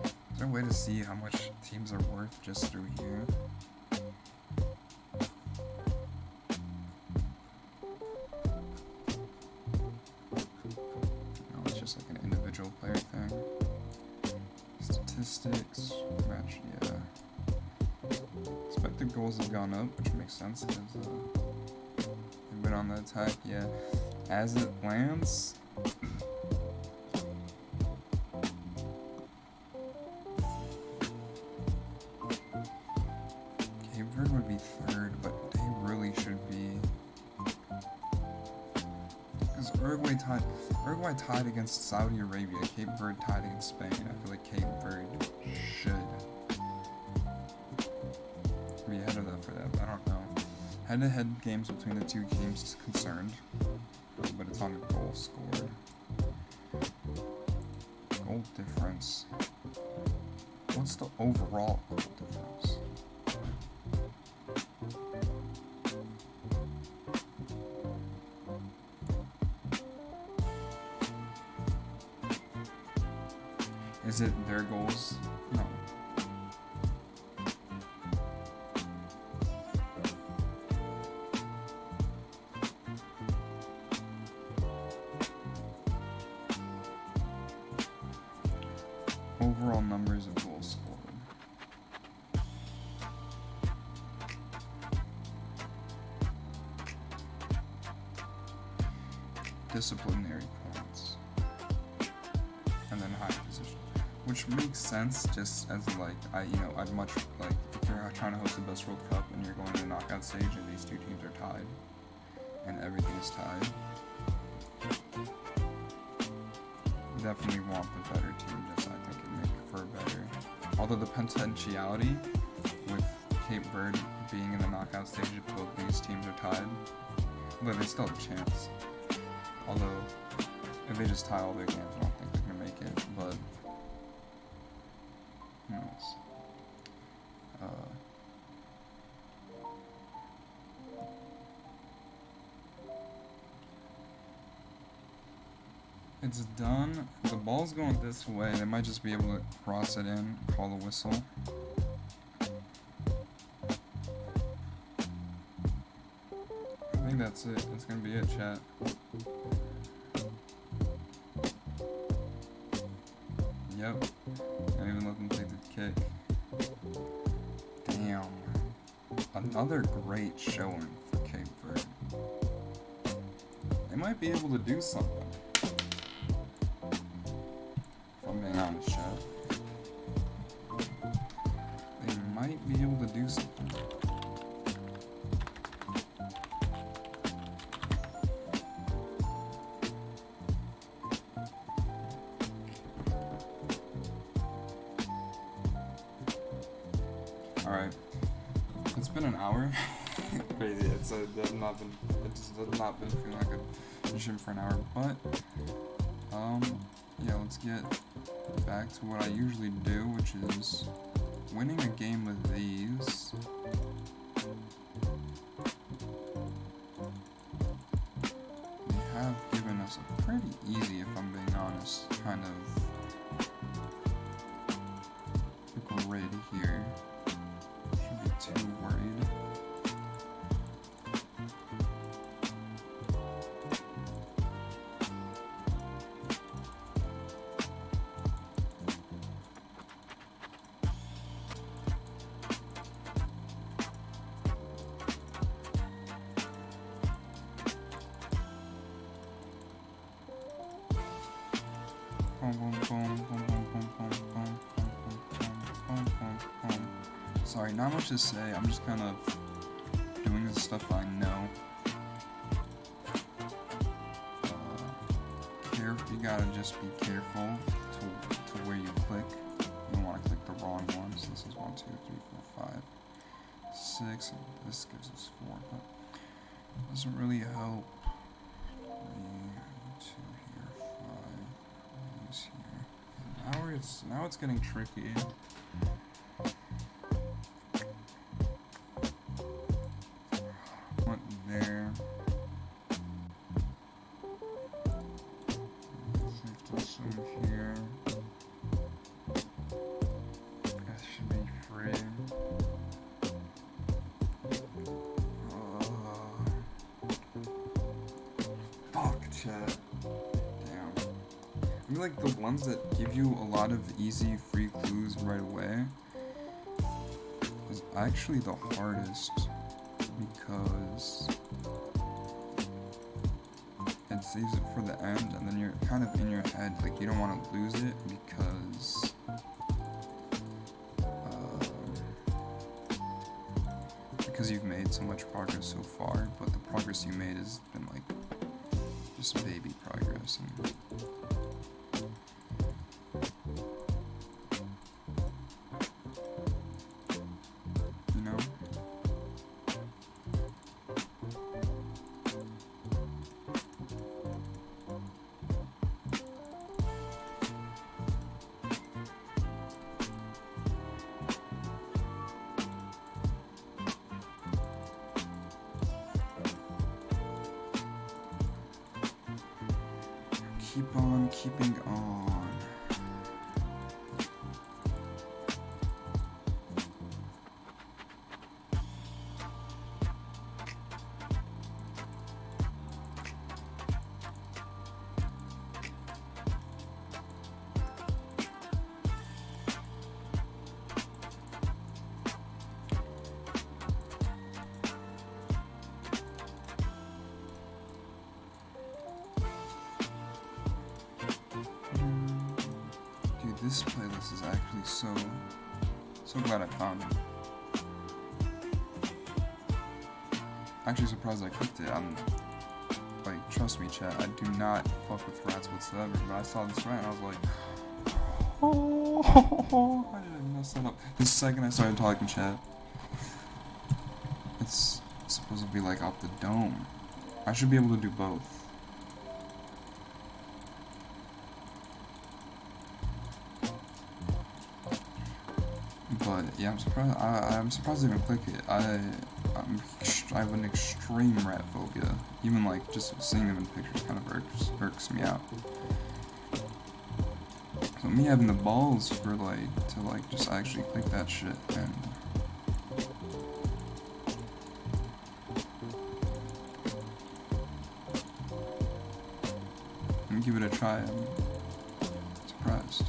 Is there a way to see how much teams are worth just through here? No, it's just like an individual player thing. Statistics, match, yeah. Expected goals have gone up, which makes sense because they've been on the attack, yeah. As it lands, Uruguay tied against Saudi Arabia. Cape Verde tied against Spain. I feel like Cape Verde should be ahead of that for that. I don't know. Head-to-head games between the two teams concerned, but it's on the goal scored. Goal difference. What's the overall goal difference? Is it their goals? No. Overall numbers of goals scored. Disciplinary points. And then high position. Which makes sense just as like, I'd much like, if you're trying to host the best World Cup and you're going to the knockout stage and these two teams are tied and everything is tied, you definitely want the better team, just I think it make for better. Although the potentiality with Cape Verde being in the knockout stage if both these teams are tied, but they still have a chance. Although if they just tie all their games, I don't think they're gonna make it, but who knows? It's done. The ball's going this way. They might just be able to cross it in, call the whistle. I think that's it. That's gonna be it, chat. Yep. Can't even let them take the kick. Damn. Another great showing for Cape Verde. They might be able to do something. If I'm being honest, chat. They might be able to do something. Alright, it's been an hour. Crazy, it just has not been feeling like a gym for an hour, but, yeah, let's get back to what I usually do, which is winning a game with these. They have given us a pretty easy, if I'm being honest, kind of grid here. Too worried. Sorry, not much to say. I'm just kind of doing the stuff I know. You gotta just be careful to where you click. You don't want to click the wrong ones. This is 1, 2, 3, 4, 5, 6. And this gives us 4, but it doesn't really help. 3, 2 here, 5. These here. Now it's getting tricky. There. Some here. That should be free. Fuck, chat. Damn. I feel like the ones that give you a lot of easy free clues right away is actually the hardest. Because it saves it for the end, and then you're kind of in your head, like you don't want to lose it because you've made so much progress so far, but the progress you made has been like just baby progress. And, you know? Keep on keeping on. Dude, this playlist is actually so glad I found it. Actually surprised I clicked it. I'm like, trust me, chat, I do not fuck with rats whatsoever. But I saw this rat and I was like, oh, how did I mess that up? The second I started talking, chat, it's supposed to be like off the dome. I should be able to do both. But yeah, I'm surprised. I'm surprised I even click it. I have an extreme rat phobia. Even like just seeing them in pictures kind of irks me out. So me having the balls for like to like just actually click that shit and give it a try. I'm surprised.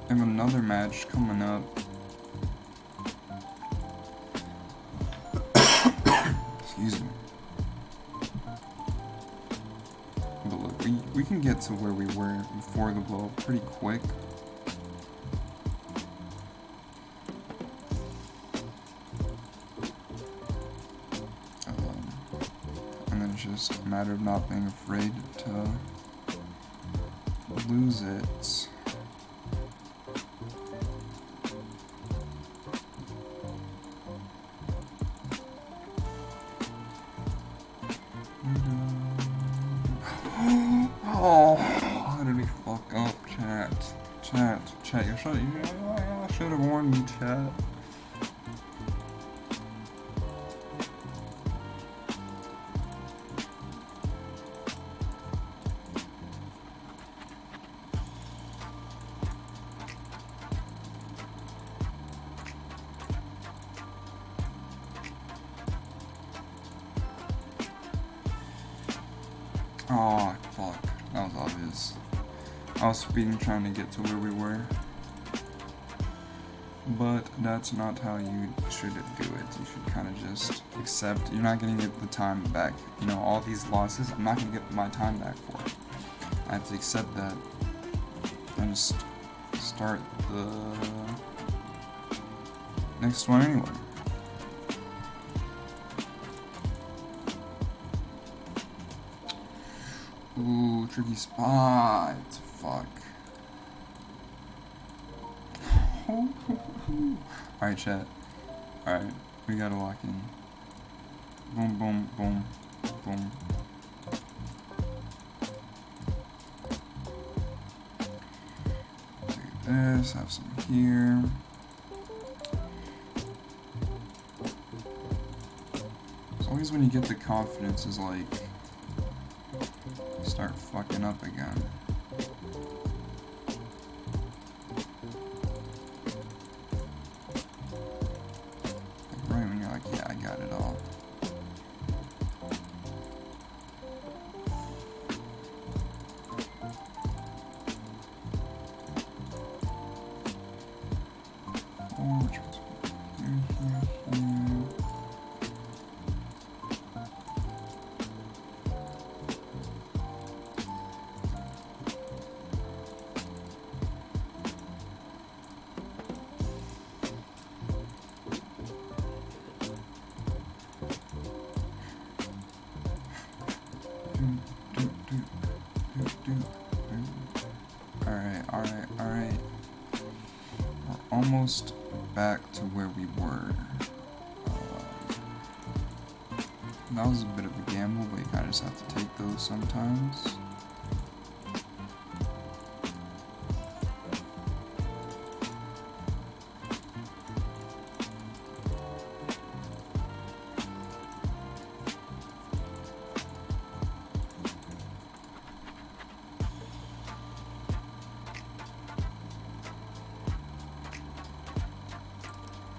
I have another match coming up. Excuse me. But look, we can get to where we were before the blow pretty quick. And then it's just a matter of not being afraid to lose it. Oh, how did we fuck up, chat? Chat, you should have warned me, chat. Oh, fuck. That was obvious. I was speeding trying to get to where we were. But that's not how you should do it. You should kind of just accept you're not going to get the time back. You know, all these losses, I'm not going to get my time back for it. I have to accept that and just start the next one anyway. Ooh, tricky spot. Fuck. Alright, chat. Alright, we gotta lock in. Boom, boom, boom, boom. Take this, have some here. It's always when you get the confidence is like start fucking up again. Like right when you're like, yeah, I got it all. Oh, which one's here. almost back to where we were. That was a bit of a gamble, but you kind of just have to take those sometimes.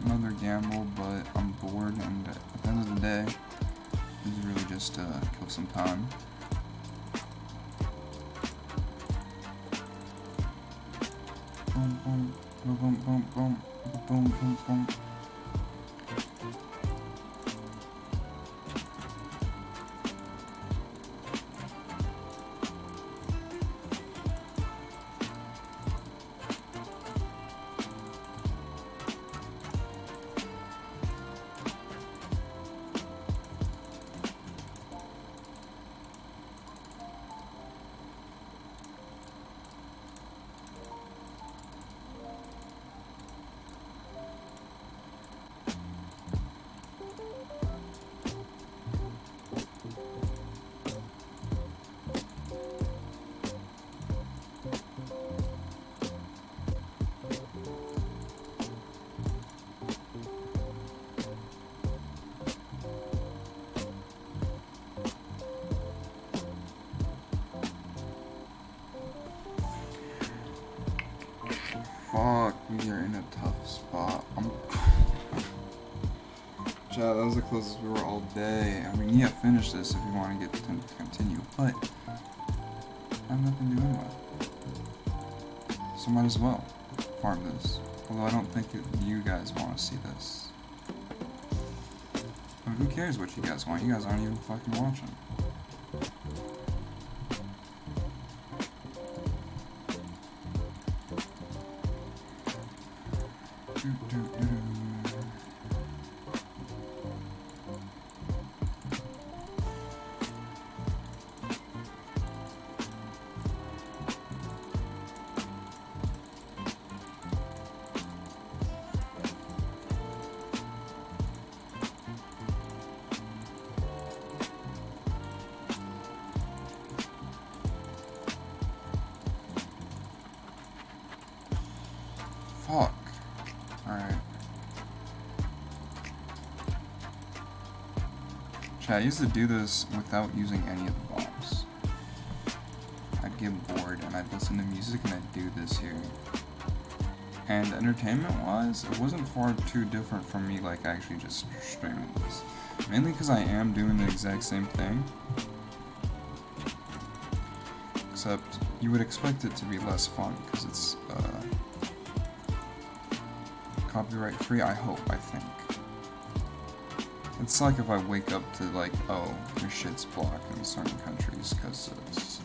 Another gamble, but I'm bored, and at the end of the day, this is really just to kill some time. Boom, boom, boom, boom, boom, boom, boom, boom, boom. Fuck, we are in a tough spot. Chat, that was the closest we were all day. I mean, yeah, finish this if you want to get to continue, but I have nothing to do anyway. So might as well farm this. Although I don't think you guys want to see this. But who cares what you guys want? You guys aren't even fucking watching. Fuck. Alright. Chat, I used to do this without using any of the bombs. I'd get bored and I'd listen to music and I'd do this here. And entertainment-wise, it wasn't far too different from me like actually just streaming this. Mainly because I am doing the exact same thing. Except you would expect it to be less fun because it's copyright free, I think. It's like if I wake up to like, oh, your shit's blocked in certain countries because it's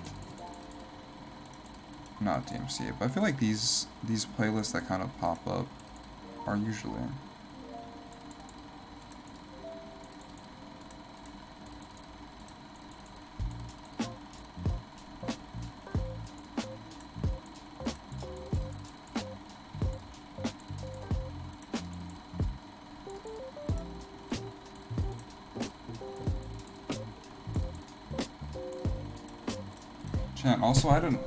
not DMCA. But I feel like these playlists that kind of pop up are usually. Also, I had an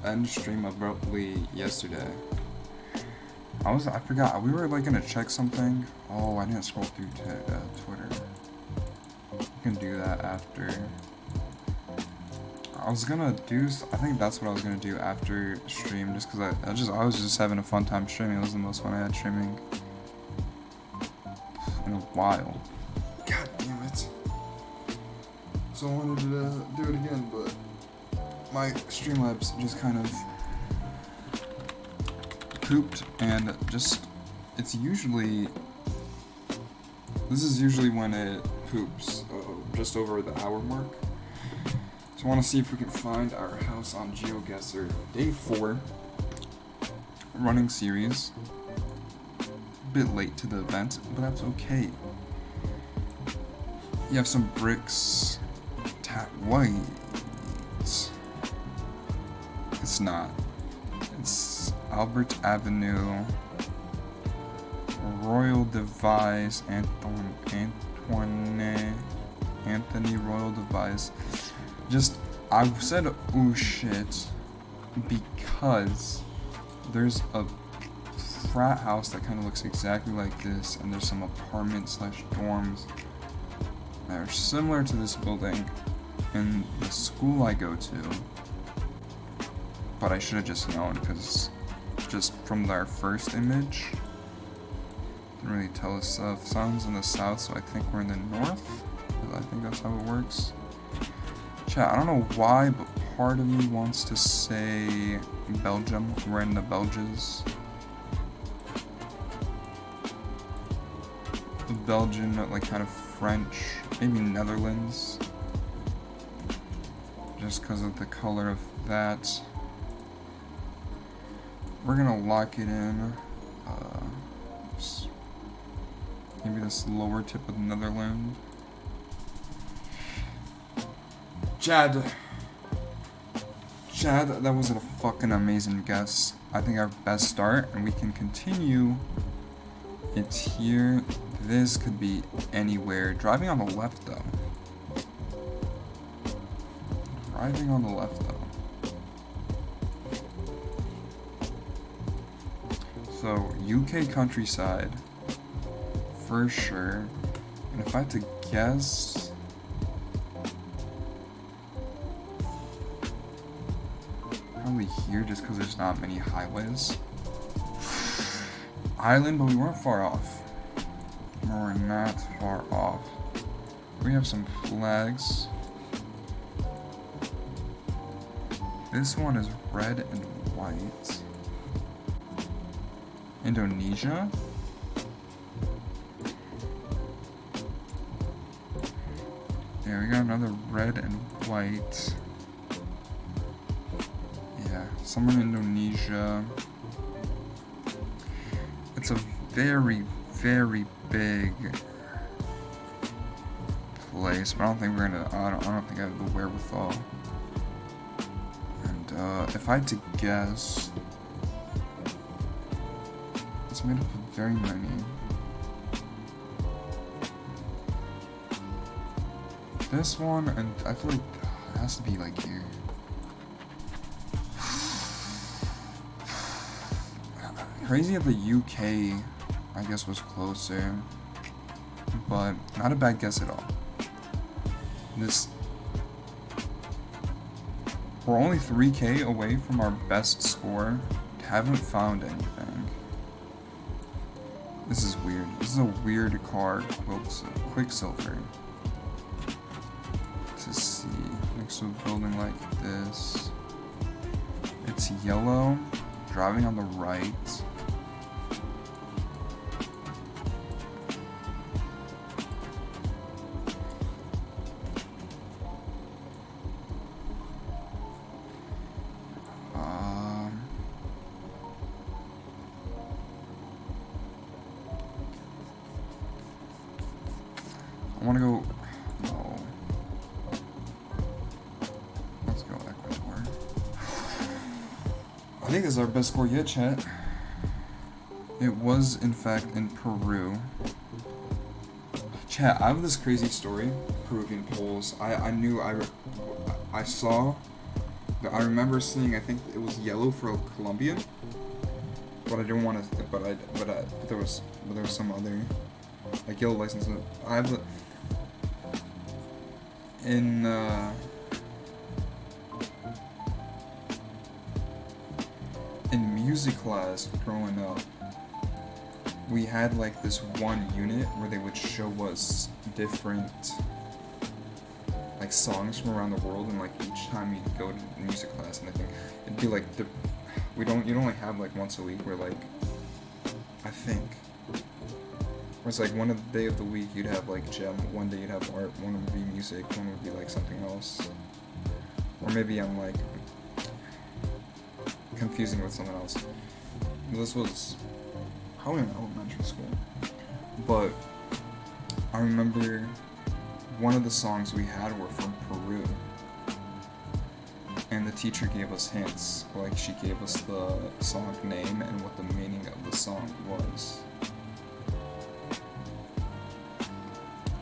end stream abruptly yesterday. I forgot, we were like gonna check something. Oh, I didn't scroll through Twitter. You can do that after. I think that's what I was gonna do after stream, just because I was just having a fun time streaming. It was the most fun I had streaming in a while. God damn it. So I wanted to do it again, but my Streamlabs just kind of pooped, and this is usually when it poops, just over the hour mark. So I want to see if we can find our house on GeoGuessr. Day 4, running series. A bit late to the event, but that's okay. You have some bricks. White. It's not. It's Albert Avenue. Royal Device, Anthony Royal Device. Just, I said oh shit because there's a frat house that kind of looks exactly like this, and there's some apartment slash dorms that are similar to this building in the school I go to. But I should have just known, because just from our first image, didn't really tell us stuff. Sun's in the south, so I think we're in the north. I think that's how it works. Chat, I don't know why, but part of me wants to say Belgium. We're in the Belges. The Belgian, like kind of French, maybe Netherlands. Just because of the color of that. We're gonna lock it in. Maybe this lower tip of the Netherlands. Chad, that was a fucking amazing guess. I think our best start, and we can continue. It's here. This could be anywhere. Driving on the left, though. Driving on the left, though. So, UK countryside, for sure. And if I had to guess, probably here, just because there's not many highways. Island, but we weren't far off. We're not far off. We have some flags. This one is red and white. Indonesia? Yeah, we got another red and white. Yeah, somewhere in Indonesia. It's a very, very big place, but I don't think we're gonna. I don't think I have the wherewithal. And if I had to guess, it's made up of very many. This one, and I feel like it has to be like here. Crazy that the UK, I guess, was closer, but not a bad guess at all. We're only 3K away from our best score. Haven't found anything. This is weird. This is a weird car, Quicksilver. To see, next to a building like this. It's yellow, driving on the right. I want to go. No. Let's go Ecuador. I think this is our best score yet, chat. It was, in fact, in Peru. Chat, I have this crazy story. Peruvian polls. I saw. I remember seeing. I think it was yellow for Colombian, but I didn't want to. But there was some other like yellow license. I have the. In music class growing up, we had like this one unit where they would show us different like songs from around the world, and like each time you'd go to music class, and I think it'd be like you'd only have like once a week where like I think it's like one day of the week you'd have like gem, one day you'd have art, one would be music, one would be like something else. Or maybe I'm like confusing with something else. This was probably in elementary school. But I remember one of the songs we had were from Peru. And the teacher gave us hints. Like she gave us the song name and what the meaning of the song was.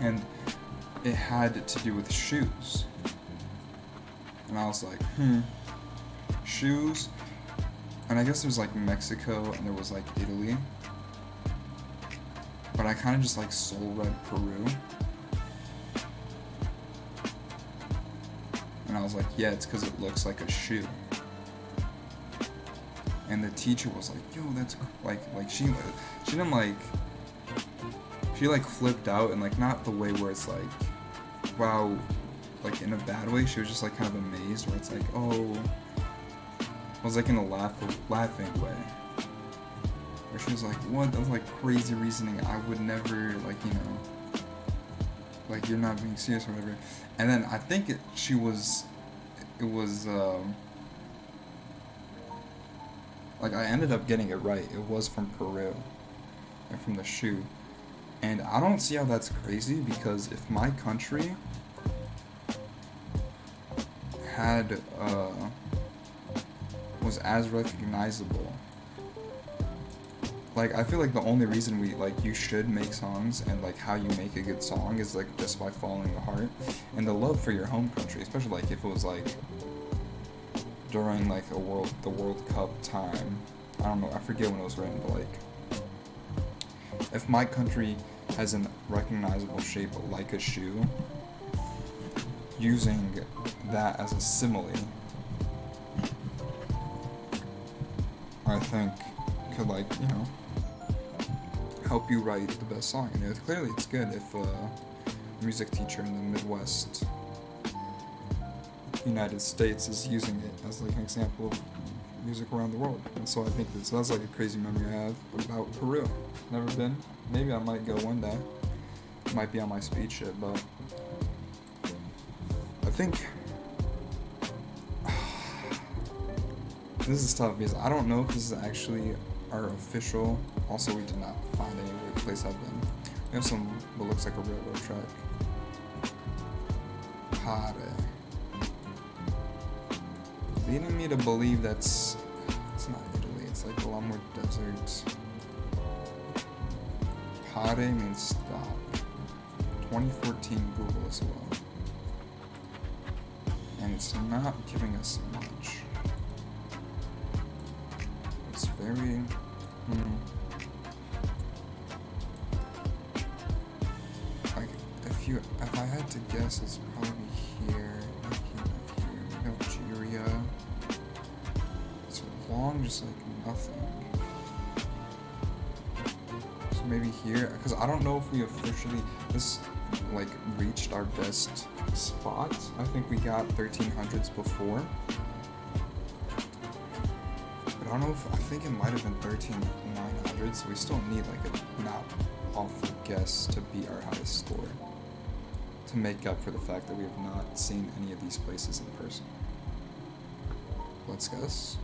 and it had to do with shoes. And I was like, shoes? And I guess there was like Mexico and there was like Italy. But I kind of just like soul read Peru. And I was like, yeah, it's because it looks like a shoe. And the teacher was like, yo, that's like she didn't like, she like flipped out, and like not the way where it's like, wow, like in a bad way. She was just like kind of amazed, where it's like, oh, I was like in a laughing way. Where she was like, what? That's like crazy reasoning. I would never, like, you know, like you're not being serious or whatever. And then I think it was like I ended up getting it right. It was from Peru, and from the shoe. And I don't see how that's crazy, because if my country had was as recognizable, like I feel like the only reason you should make songs and like how you make a good song is like just by following the heart and the love for your home country, especially like if it was like during like the World Cup time. I don't know, I forget when it was written, but like if my country has a recognizable shape like a shoe, using that as a simile, I think could, like, you know, help you write the best song. And clearly it's good if a music teacher in the Midwest United States is using it as like an example of music around the world. And so I think that's like a crazy memory I have about Peru. Never been. Maybe I might go one day. It might be on my speed shit, but I think this is tough because I don't know if this is actually our official. Also, we did not find any weird place I've been. We have some what looks like a railroad track. Pare. Leading me to believe it's not Italy, it's like a lot more deserts. Pare means stop. 2014 Google as well. And it's not giving us much. It's very... Like, if I had to guess, it's probably here. Algeria. It's long, just like nothing. So maybe here, because I don't know if we officially like reached our best spot. I think we got 1300s before, but I don't know if I think it might have been 13900. So we still need like a not awful guess to beat our highest score, to make up for the fact that we have not seen any of these places in person. Let's guess.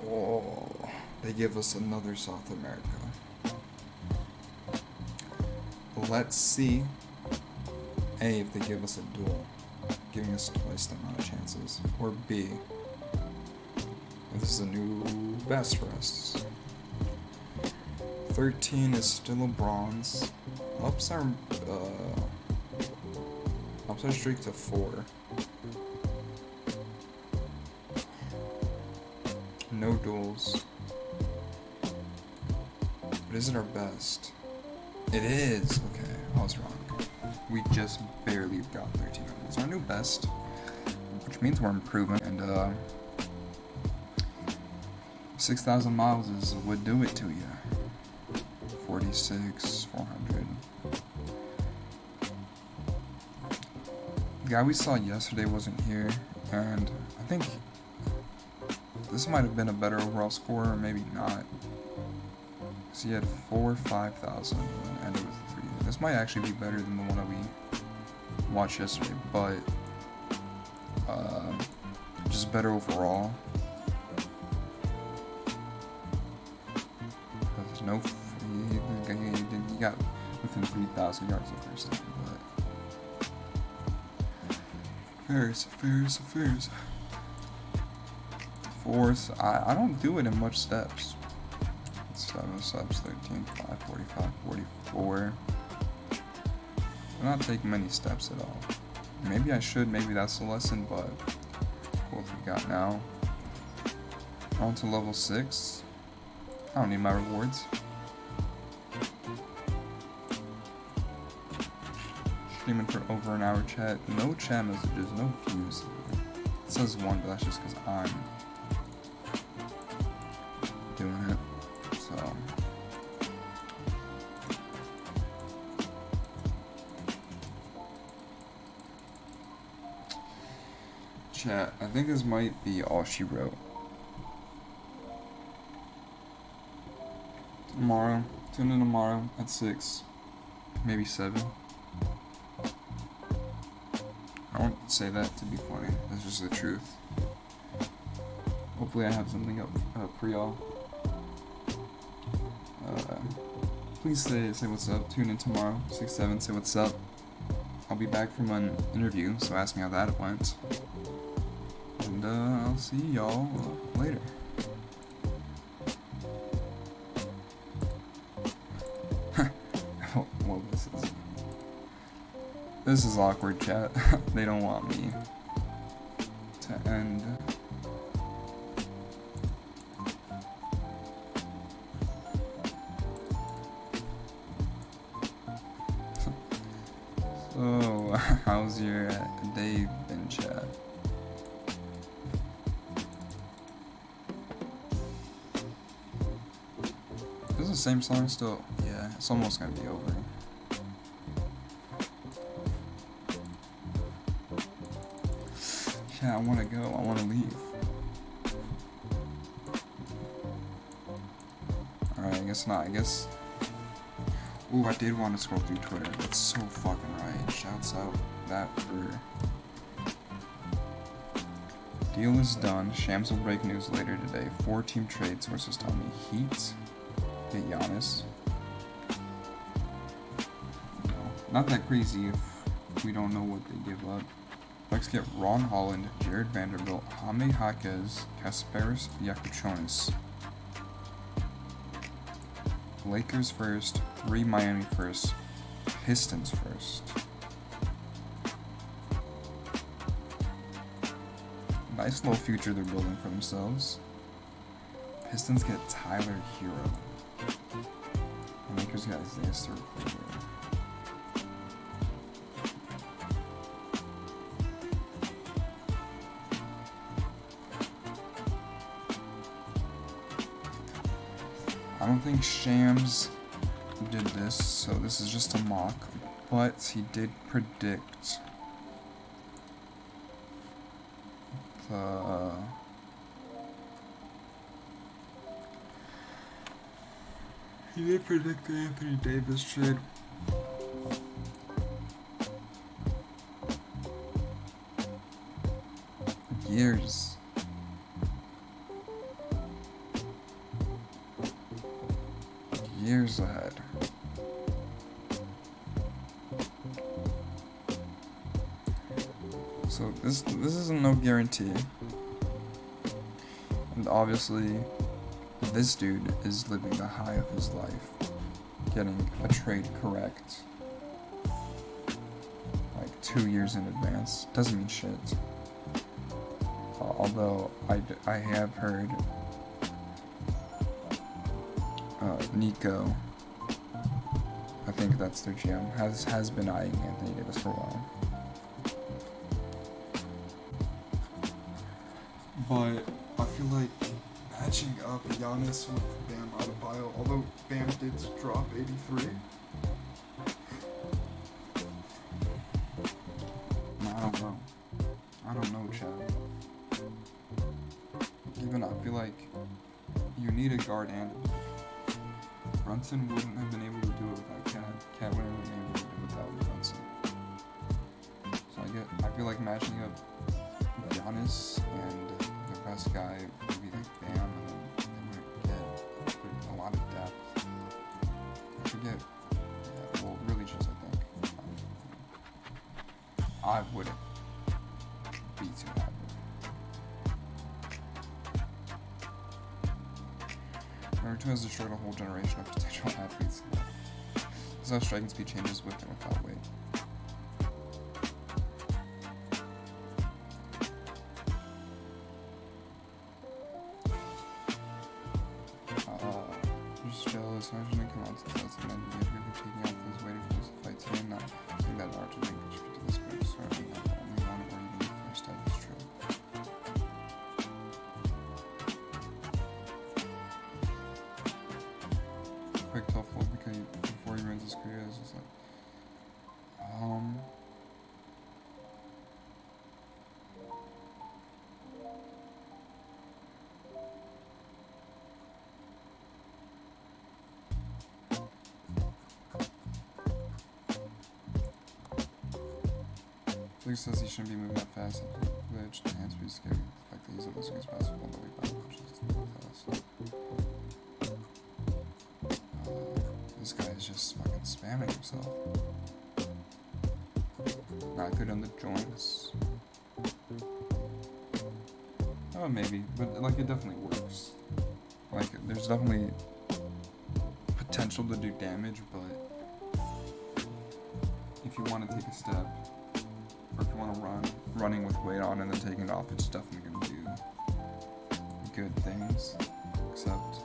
Oh, they give us another South America. Let's see A, if they give us a duel, giving us twice the amount of chances, or B, if this is a new best for us. 13 is still a bronze. Ups our streak to 4. No duels. But is it our best? It is! Okay, I was wrong. We just barely got 1300. It's our new best, which means we're improving, and 6,000 miles would do it to you. 46, 400. The guy we saw yesterday wasn't here, and I think this might have been a better overall score, or maybe not. So he had 4, 5,000, and ended with 3. This might actually be better than the one that we watched yesterday, but just better overall. There's no, you got within 3,000 yards the first time, but affairs. Fourth, I don't do it in much steps. Let's 7 subs, 13, 5, 45, 44. I'm not taking many steps at all. Maybe I should, maybe that's the lesson, but what we got now? On to level 6. I don't need my rewards. Streaming for over an hour, chat. No chat messages, no views. It says 1, but that's just because I'm doing it. So. Chat, I think this might be all she wrote. Tomorrow. Tune in tomorrow at 6. Maybe 7. I won't say that to be funny. That's just the truth. Hopefully I have something up for y'all. Please say what's up. Tune in tomorrow, 6, 7. Say what's up. I'll be back from an interview, so ask me how that went. And I'll see y'all later. Well, this is awkward, chat. They don't want me to end. So, how's your day been, chat? Is the same song still? Yeah, it's almost gonna be over. Yeah, I wanna go. I wanna leave. Alright, I guess not. I guess. Ooh, I did want to scroll through Twitter. That's so fucking right. Shouts out that for. Deal is done. Shams will break news later today. 4 team trade sources tell me Heat get Giannis. No, not that crazy if we don't know what they give up. Bucks get Ron Holland, Jared Vanderbilt, Jaime Jaquez, Kasparis Yakuchonis. Lakers first, 3 Miami first, Pistons first. Nice little future they're building for themselves. Pistons get Tyler Hero. The Lakers got Isaiah Stewart. I don't think Shams did this, so this is just a mock, but he did predict the Anthony Davis trade. Years. Years ahead. So this isn't no guarantee. And obviously this dude is living the high of his life, getting a trade correct like 2 years in advance. Doesn't mean shit. Although I have heard Nico, I think that's their GM, has been eyeing Anthony Davis for a while. But I feel like matching up Giannis with Bam Adebayo, although Bam did drop 83. I don't know, Chad. Even I feel like you need a guard and Brunson wouldn't have been able to do it without Cat. Cat wouldn't have been able to do it without Brunson. So I feel like matching up Giannis and the best guy would be like Bam, and then they would get a lot of depth. I forget. Yeah, well, really just I think. I wouldn't be too happy. Naruto has destroyed a whole generation of potential athletes. This is how striking speed changes with and without weight. Just jealous. I shouldn't come out to tell us and then if you're taking out this waiting for this fight today, not think that Naruto didn't contribute to this, but it's certainly not the only one or even the first type is true. Quick tough look because before he runs his career, it's just like, Luke says he shouldn't be moving that fast. Glitch, the hand speed scary. The fact that he's able to as possible, no way back pushes is not fast. This guy is just fucking spamming himself. Not good on the joints. Oh, maybe, but like it definitely works. Like there's definitely potential to do damage, but if you want to take a step, or if you want to running with weight on and then taking it off, it's definitely going to do good things. Except,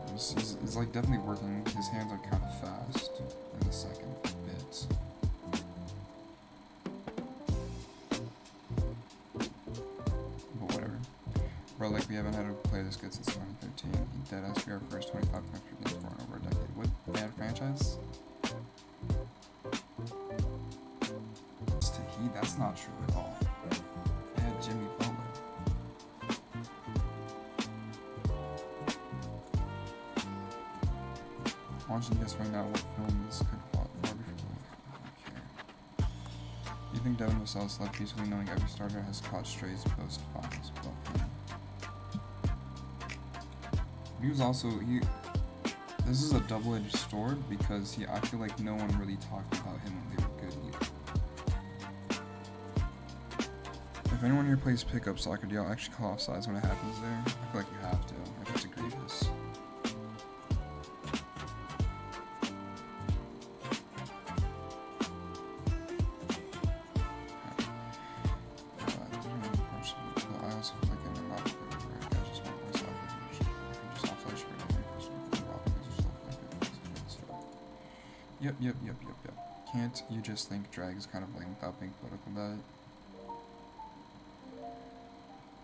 yeah, it's like definitely working. His hands are kind of fast in the second bits. But whatever. Bro, like we haven't had a player this good since 2013. He dead ass our first 25 points per game for over a decade. What bad franchise? That's not true at all. They had Jimmy Butler. Watching this right now, what film this could probably for? I don't care. You think Devin Vassell slept peacefully knowing every starter has caught strays post finals? He was also this is a double-edged sword because I feel like no one really talked about him when they were good either. If anyone here plays pickup soccer, do y'all actually call offsides when it happens there? I feel like you have to, if it's egregious. I also feel like I'm not good for it. I just want to play soccer. If you just offside straight away, Yep. Can't you just think drag is kind of lame without being political about it?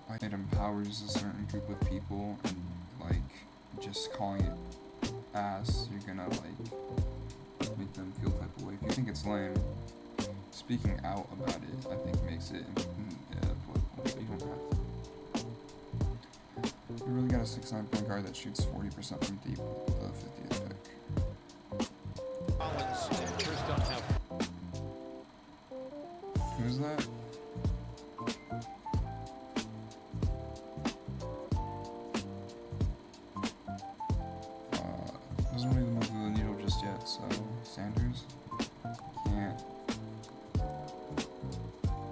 Like it empowers a certain group of people, and like just calling it ass, you're gonna like make them feel type of way. If you think it's lame, speaking out about it, I think makes it political. You don't have to. You really got a 6'9" point guard that shoots 40% from deep with the 50th pick. Who's that? Doesn't really move the needle just yet, so Sanders can't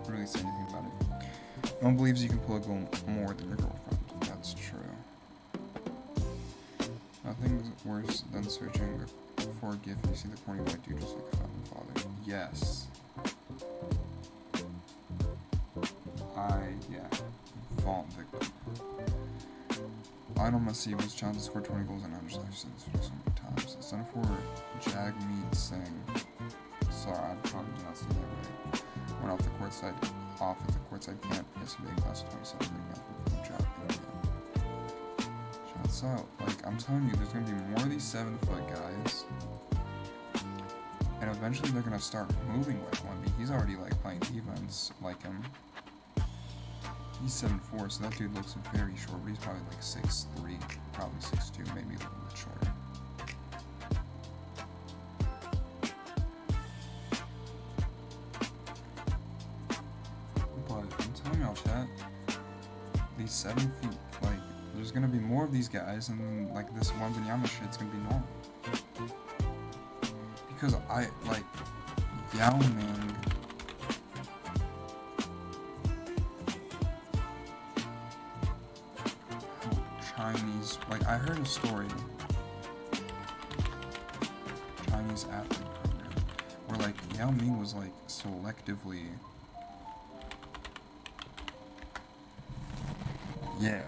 really say anything about it. No one believes you can pull a goal more than your girlfriend. That's true. Nothing's worse than searching for a gift and you see the corny white dude just like a fountain father. Yes. Vault victim. Lionel Messi was challenged to score 20 goals in 100 lives so many times. It's done for Jagmeet Singh. Sorry, I probably did not see that right. Went off at the courtside camp yesterday, class of 27 from Jack. Shouts out. Like, I'm telling you, there's gonna be more of these 7-foot guys. And eventually they're gonna start moving like one. He's already like playing defense like him. He's 7'4", so that dude looks very short, but he's probably like 6'3", probably 6'2", maybe a little bit shorter. But I'm telling y'all, chat, these 7 feet, like, there's gonna be more of these guys, and then, like, this Wembanyama shit's gonna be normal. Because Yao Ming, Chinese, like I heard a story, Chinese athlete program, where like Yao Ming was like selectively, yeah.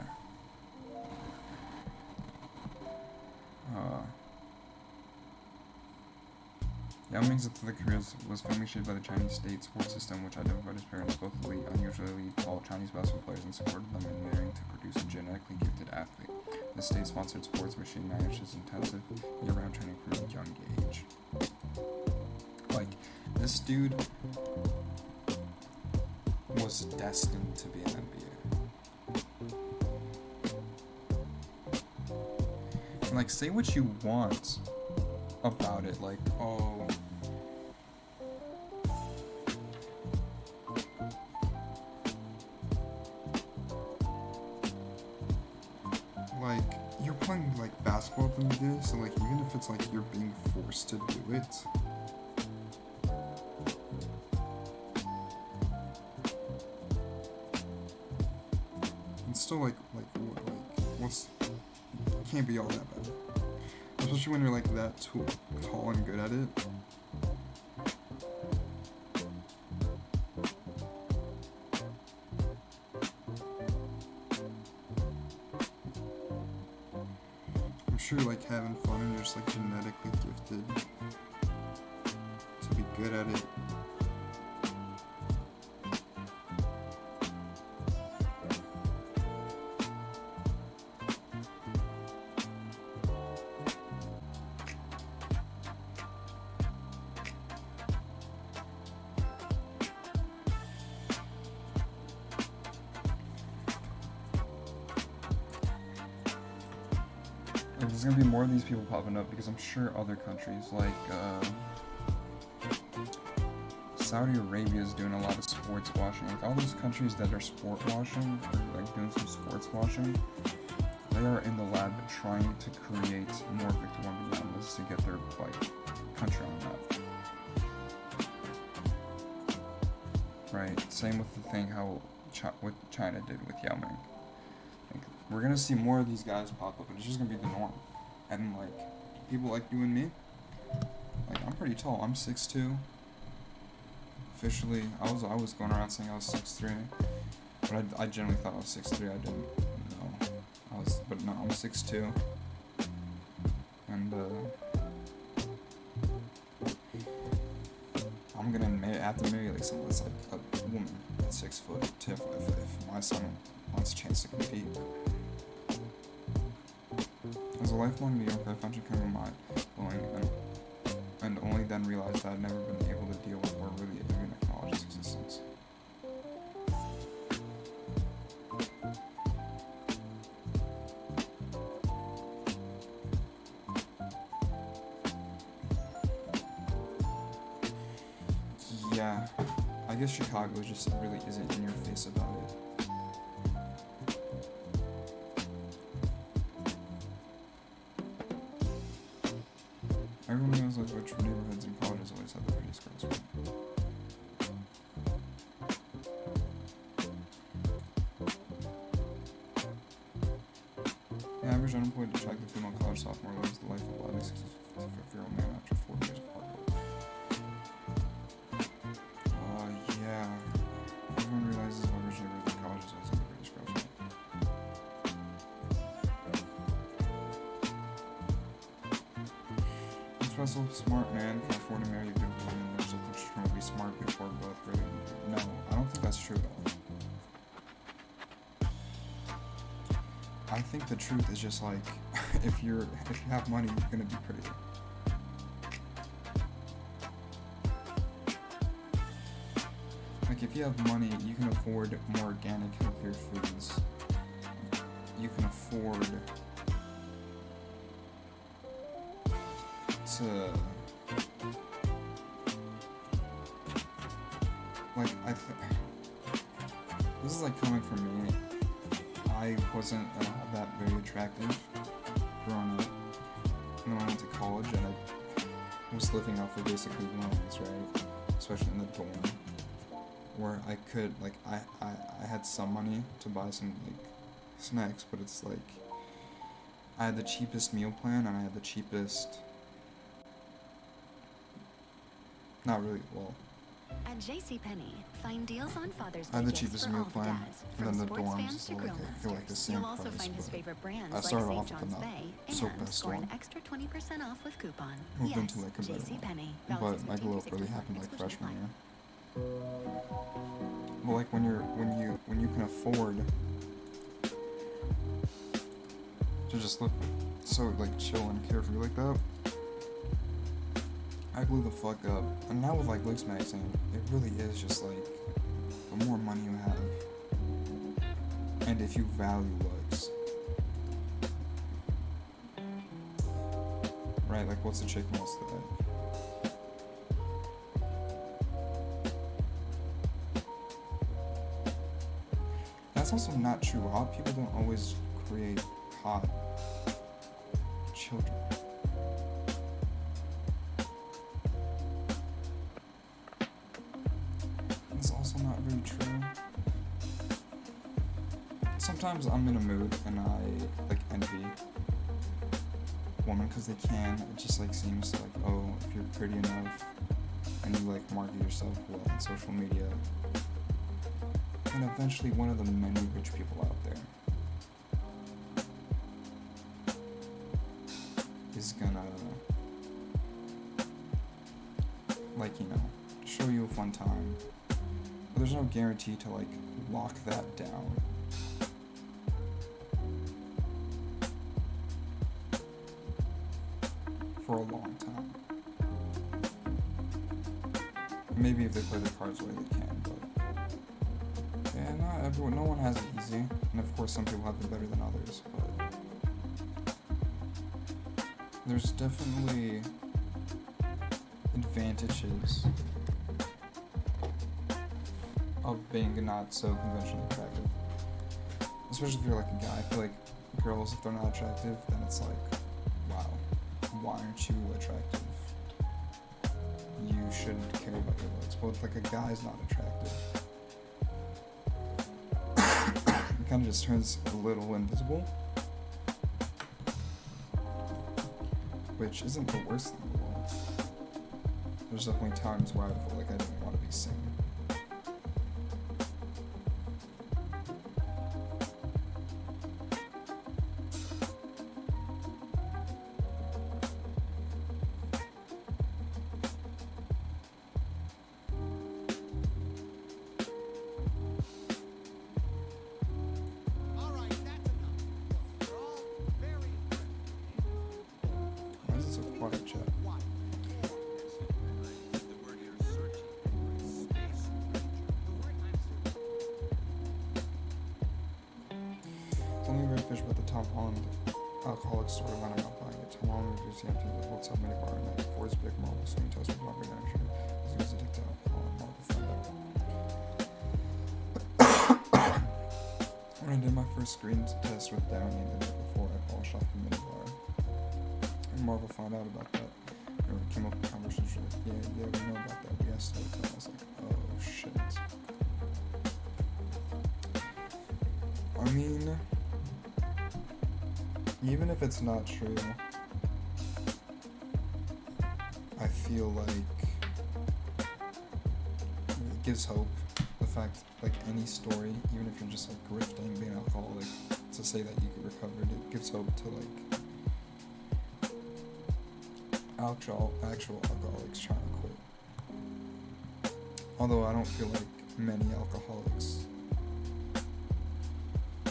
Yao Ming's athletic career was firmly shaped by the Chinese state sports system, which identified his parents, both elite, unusually tall Chinese basketball players, and supported them in marrying to produce a genetically gifted athlete. The state-sponsored sports machine manages intensive year-round training from a young age. Like, this dude was destined to be an NBA. And, like, say what you want about it, like, oh, like, you're playing, like, basketball through this, and, like, even if it's, like, you're being forced to do it, it's still, like, what's, it can't be all that bad. Especially when you're, like, that tall and good at it. I'm sure, like, having fun and you're just, like, genetically gifted to be good at it. Like, there's gonna be more of these people popping up because I'm sure other countries like Saudi Arabia is doing a lot of sports washing. Like all these countries that are sport washing or like doing some sports washing, they are in the lab trying to create more Victor Wembanyama's to get their like country on that. Right. Same with the thing how what China did with Yao Ming. We're gonna see more of these guys pop up, and it's just gonna be the norm. And like people like you and me, like I'm pretty tall. I'm 6'2". Officially, I was going around saying I was 6'3", but I generally thought I was 6'3". I didn't know but no, I'm 6'2". And I'm gonna have to marry like someone that's like a woman that's 6 foot if my son wants a chance to compete. As a lifelong New Yorker, I found Chicago mind-blowing and only then realized that I'd never been able to deal with or really even acknowledge its existence. Yeah, I guess Chicago just really isn't in your face about it. Everyone knows like which neighborhoods and colleges always have the prettiest girls. The average unemployed attractive female college sophomore lives the life of a lively 65-year-old man after 4 years of hard work. Yeah. Everyone realizes how rich neighborhoods and colleges always have the prettiest girls. Russell, smart man, can afford to marry a good woman. There's something extremely be smart before both really. No, I don't think that's true at all. I think the truth is just like if you have money, you're gonna be pretty. Like if you have money, you can afford more organic, healthier foods. You can afford to like this is like coming from me. I wasn't that very attractive growing up, and then I went to college and I was living off of basically loans, right? Especially in the dorm, where I could like I had some money to buy some like snacks, but it's like I had the cheapest meal plan, and I had the cheapest... Not really, well... At JCPenney, find deals on Father's I had Day the gifts cheapest for meal all the plan, dads, and from then the sports dorms fans is to still grill like, I feel like the masters. same You'll also price, find his but favorite brands I like started St. off with John's the Bay so and best score an one. extra 20% off with coupon. Moved Yes, into like a better one. JCPenney. But my glow up really happened like freshman year. Well, like when you can afford to just look so like chill and carefree like that, I blew the fuck up. And now with like Looks magazine, it really is just like the more money you have, and if you value looks, right? Like what's the chick most today? That's also not true. Hot people don't always create hot children. It's also not very true. Sometimes I'm in a mood and I like envy women because they can. It just like seems like, oh, if you're pretty enough and you like market yourself well on social media, and eventually one of the many rich people out there is gonna, like, you know, show you a fun time. But there's no guarantee to, like, lock that down. For a long time. Maybe if they play their cards the way they can, but yeah, not everyone, no one has it easy, and of course some people have it better than others, but there's definitely advantages of being not so conventionally attractive. Especially if you're like a guy. I feel like girls, if they're not attractive, then it's like, wow, why aren't you attractive? You shouldn't care about your looks. But if like a guy's not attractive, it kind of just turns a little invisible. Which isn't the worst thing in the world. There's definitely times where I feel like I didn't want to be seen. Why is it so quiet, chat? Tell me very fish about the Tom Holland alcoholic storyline. I'm not buying it. Tom Holland reviews the empty with what's up mini bar and night for his big Marvel swing test with Robert Manager. He was addicted to alcohol and Marvel found out. When I did my first screen test with Downey the night before, I polished off the mini bar. And Marvel found out about that. And we came up with a conversation like, yeah, we know about that. We asked her to tell us, like, oh shit. I mean, even if it's not true, I feel like it gives hope. The fact, like any story, even if you're just like grifting, being alcoholic, to say that you get recovered, it gives hope to like actual alcoholics trying to quit. Although I don't feel like many alcoholics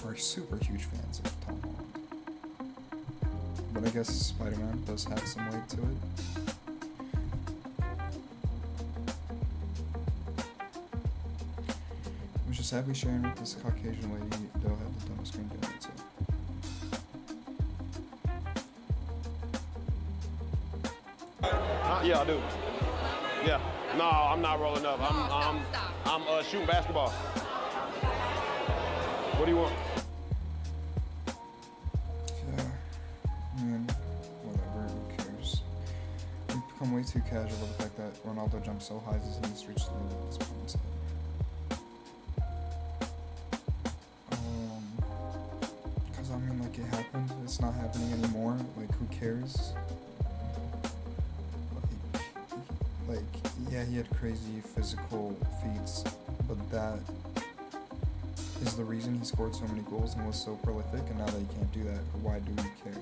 are super huge fans of Tom Holland. But I guess Spider-Man does have some weight to it. I was just happy sharing with this Caucasian lady, though I had the dumbest screen doing it too. Yeah, I do. Yeah. No, I'm not rolling up. I'm shooting basketball. What do you want? Yeah. I mean, whatever, who cares? We've become way too casual with the fact that Ronaldo jumped so high as he's reached the limit of his opponent's head. Because I mean, like, it happened. It's not happening anymore. Like, who cares? Like, yeah, he had crazy physical feats, but that is the reason he scored so many goals and was so prolific, and now that he can't do that, why do we care?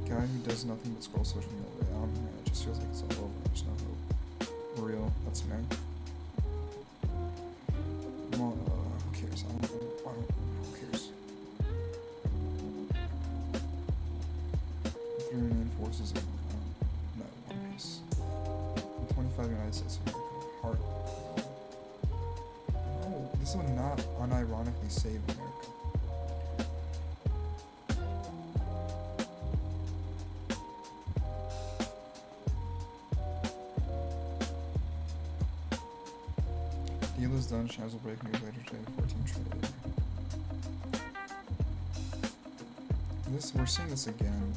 Guy who does nothing but scroll social media. I don't know, it just feels like it's all over. There's no hope. For real, that's me. Well, who cares? Who cares? The three main forces of no, One Piece. 25 United States of America. Heart. No, this would not unironically save America. Deal is done. Shams will break news later today. 14 trade. We're seeing this again.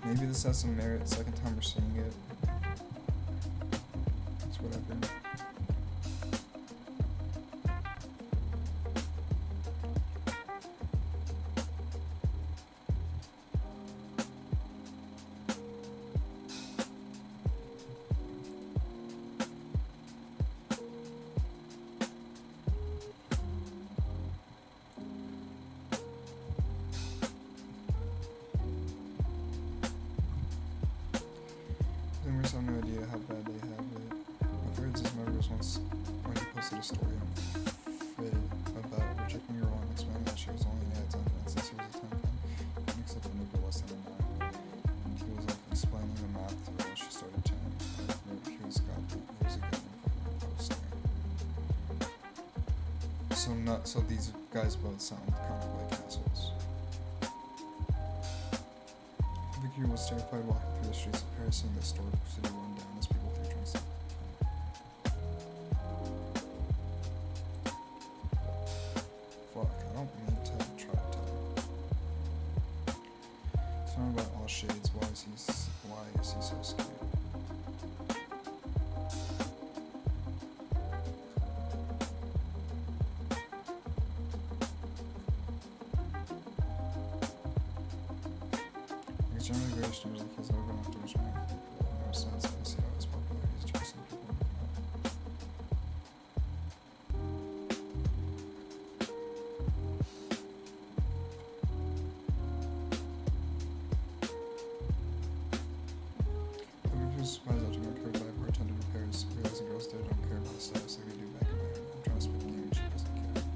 Maybe this has some merit. Second time we're seeing it. It's whatever. Members have no idea how bad they have it. I've heard his members once when he posted a story on Fred about rejecting her and explaining that she was only at 10 minutes since he was a 10 pen, except for maybe less than a 9. And he was like explaining the math to her while she started 10. He was a goddamn fucking poster. So these guys both sound kind of like assholes. Vicky was terrified walking through the streets of Paris, seeing the historic city run down as people threw drinks at him. Fuck, I don't mean to try to tell him. Surrounded by all shades, why is he so scared? Generally very strange that kids never been after his rank. No sense I see how his popularity is chasing people moving up. I'm just surprised after being carried by a bartender in Paris, realizing girls there don't care about status like they do back in my area. I'm trying to spit the game and she doesn't care.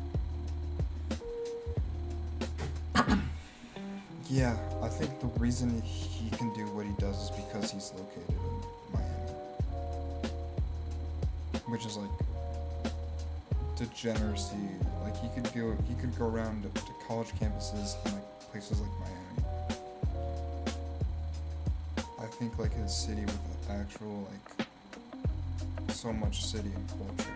Yeah, I think the reason he can do what he does is because he's located in Miami. Which is like degeneracy. Like he could go around to college campuses in like places like Miami. I think like his city with actual like so much city and culture.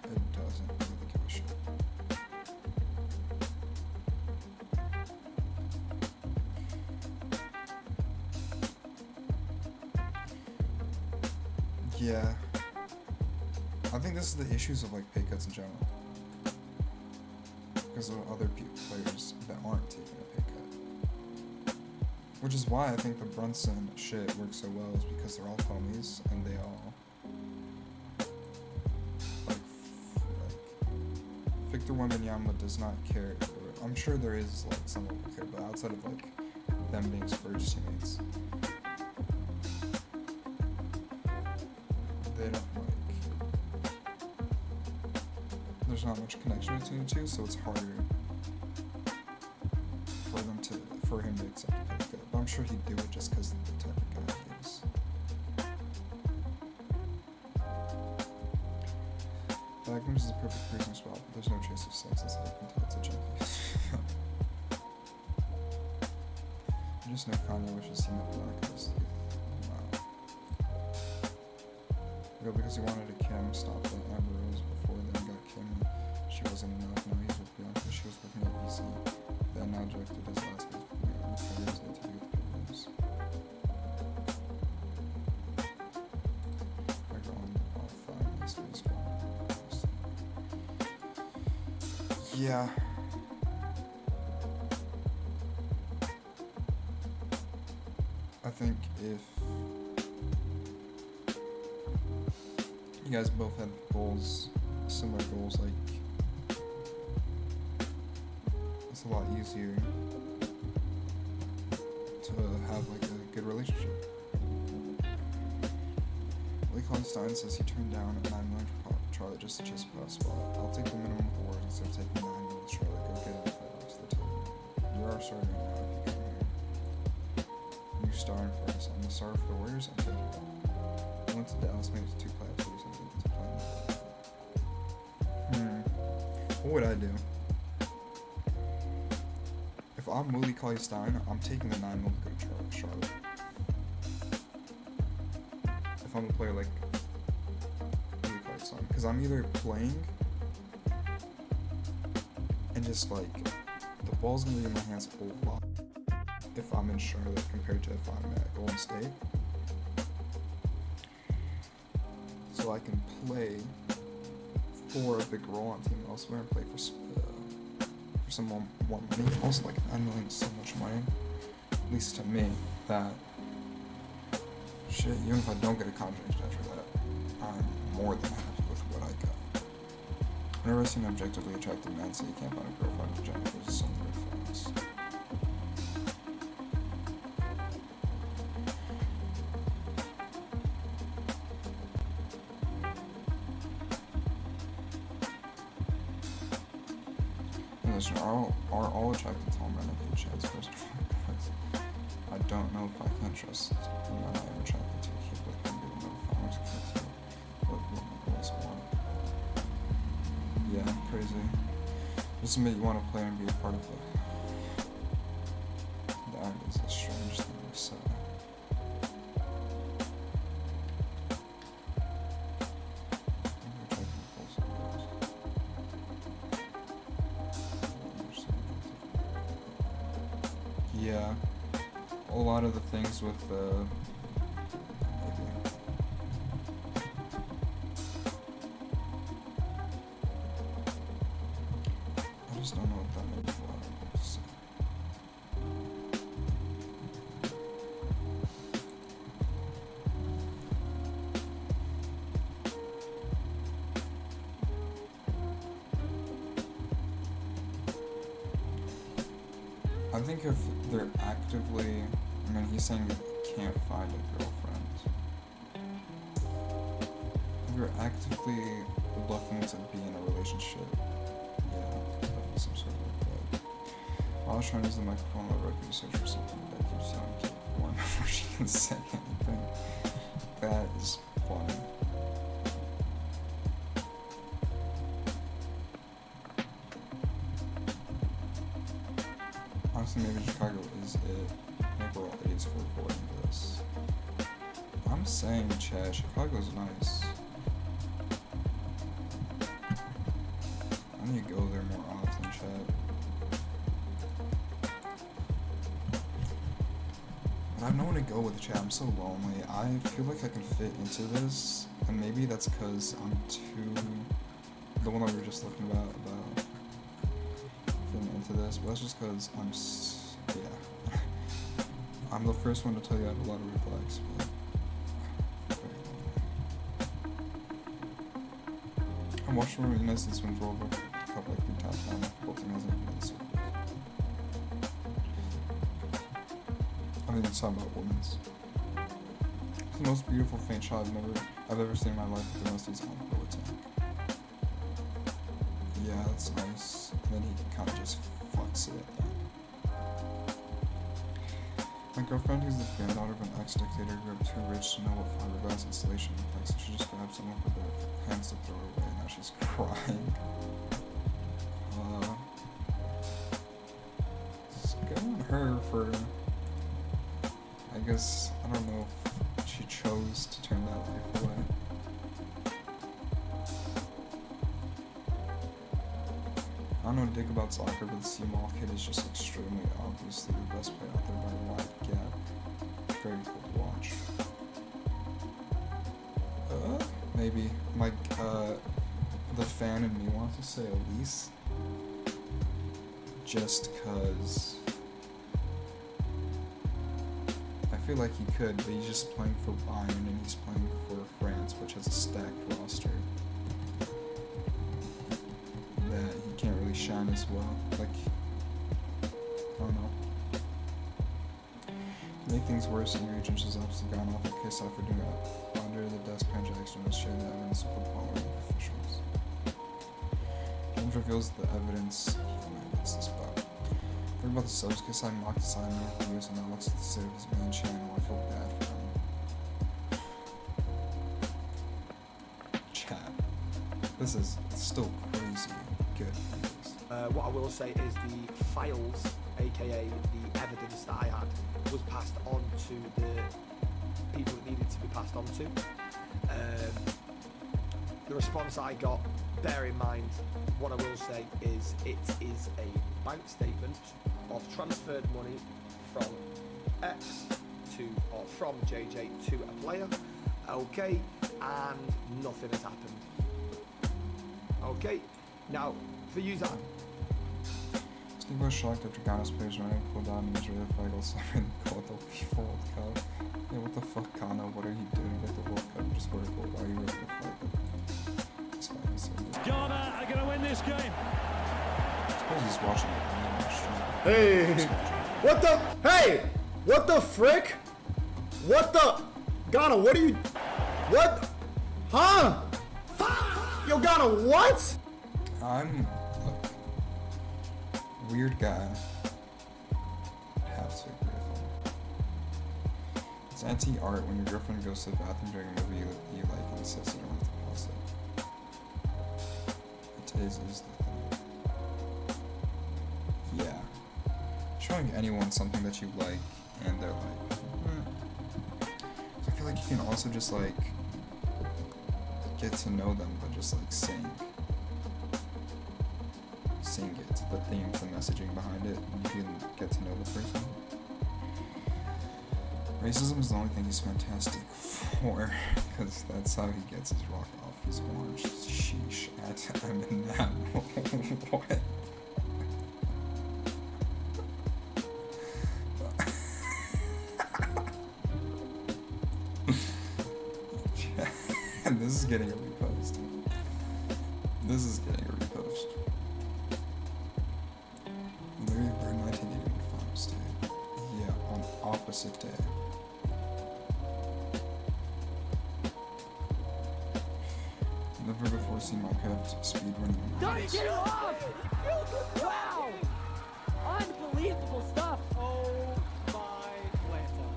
It doesn't really give a shit. Yeah, I think this is the issues of like pay cuts in general, because of other players that aren't taking a pay cut, which is why I think the Brunson shit works so well, is because they're all homies and they all like Victor Wembanyama does not care. I'm sure there is like some people care, but outside of like them being Spurs teammates, they don't like, there's not much connection between the two, so it's harder for him to accept a pay cut. But I'm sure he'd do it just because of the type of guy he is. Backroom is the perfect cruising spot, but there's no trace of sex inside. You can tell it's a junkie. I just know Kanye wishes he met Black in his teeth. Wow. Go because he wanted a Kim, stopped at Amber Rose before, then got Kim. She wasn't enough. Now he's with Bianca. She was working at BC. Then now directed his last gift for me. All careers need to be with careers. My girl, all fine. Nice face. Yeah. I think if you guys both had goals, similar goals, like, it's a lot easier to have like a good relationship. Lee Stein says he turned down a $9 million for Charlotte just to chase a playoff spot. I'll take the minimum with the Warriors instead of taking $9 million with Charlotte. Go get it in the playoffs. They're telling me. You are starting right now if you come here. You starting for us. I'm the starter for the Warriors. I'm taking it. I went to Dallas, made it to 2 playoff series, and to play. What would I do? If I'm Willie Cauley-Stein, I'm taking the $9 million to go to Charlotte. If I'm a player like Willie Cauley-Stein, because I'm either playing and just like the ball's gonna be in my hands a whole lot if I'm in Charlotte compared to if I'm at Golden State. So I can play for a big role on team elsewhere and play for some more money. Also, like $9 million is so much money, at least to me, that shit, even if I don't get a contract extension for that, I'm more than happy with what I got. I've never seen an objectively attractive man say he can't find a girlfriend for Jennifer. This is some red flags. Listen, are all attracted tall men a chance first and foremost? I don't know if I can trust the men I am attracted to keep looking good enough if I want to continue what women always want. Yeah, crazy. Just admit you want to play and be a part of it. That is a strange thing to say. Yeah, a lot of the things with I just don't know what that means. To say. I think if they're actively, I mean, he's saying you can't find a girlfriend. If you're actively looking to be in a relationship, yeah, definitely some sort of red flag. While I was trying to use the microphone, I wrote research or something that keeps on keep one before she can say anything. That is funny. Honestly, maybe Chicago is it. Maybe we're all idiots for avoiding this. I'm saying, Chad, Chicago's nice. I need to go there more often, Chad. But I have no one to go with, Chad. I'm so lonely. I feel like I can fit into this, and maybe that's because I'm too... The one that we were just looking about into this, but that's just because yeah. I'm the first one to tell you I have a lot of red flags, but I watched the United States Women's World Cup like 3 times now, football team hasn't even made the Super Bowl. I mean, it's not about women's. It's the most beautiful faint shot I've ever seen in my life with the most on the attack. Yeah, that's nice. And then he kind of just fucks it at that. My girlfriend, who's the granddaughter of an ex-dictator, grew up too rich to know what fiberglass installation looked like, so she just grabbed someone with their hands to throw away, and now she's crying. It's good on her for, I guess, I don't know if she chose to turn that life away. I don't know dick about soccer, but the Seamall kid is just extremely obviously the best player out there by a wide gap. Very cool to watch. Maybe. Like, the fan in me wants to say Elise. just cause I feel like he could, but he's just playing for Bayern and he's playing for France, which has a stacked roster that he can't really shine as well. Like, I don't know. To make things worse, Ingrid has obviously gone off at Kiss for doing that under the desk Jackson and share the evidence with football officials. James reveals the evidence. It's this spot. Heard about the subs Kiss mocked the sign of the news and now looks at the state of his main channel. I feel bad for him. Chat. This is still crazy good. What I will say is the files, aka the evidence that I had, was passed on to the people it needed to be passed on to. The response I got, bear in mind, what I will say is it is a bank statement of transferred money from X to, or from JJ to a player, okay, and nothing has happened. Okay, now, for you, Zach. Steve was shocked after Ghana's players running pulled out and Israeli flag also in the called the FIFA World Cup. Yeah, what the fuck, Ghana? What are you doing at the World Cup? Just scored a goal. Why are you ready to flag? It's fine, it's so good. Ghana are going to win this game. I suppose he's watching it. Hey! What the? Hey! What the frick? What the? Ghana, what are you? What? Huh? Yo, Ghana, what? I'm weird guy. Have to agree with him. It's anti-art when your girlfriend goes to the bathroom during a movie you like and says you don't have to pause it. It is the thing. Yeah. Showing anyone something that you like and they're like, So I feel like you can also just like get to know them, but just like sing it, the themes, the messaging behind it, and you can get to know the person. Racism is the only thing he's fantastic for, because that's how he gets his rock off. He's orange. Sheesh. I'm in that. What? This is getting a repost. This is getting a repost. Larry Bird 1981 Father's Day. Yeah, on opposite day. Never before seen Minecraft speedrun. Don't get off! Wow! Unbelievable stuff! Oh my Lanta.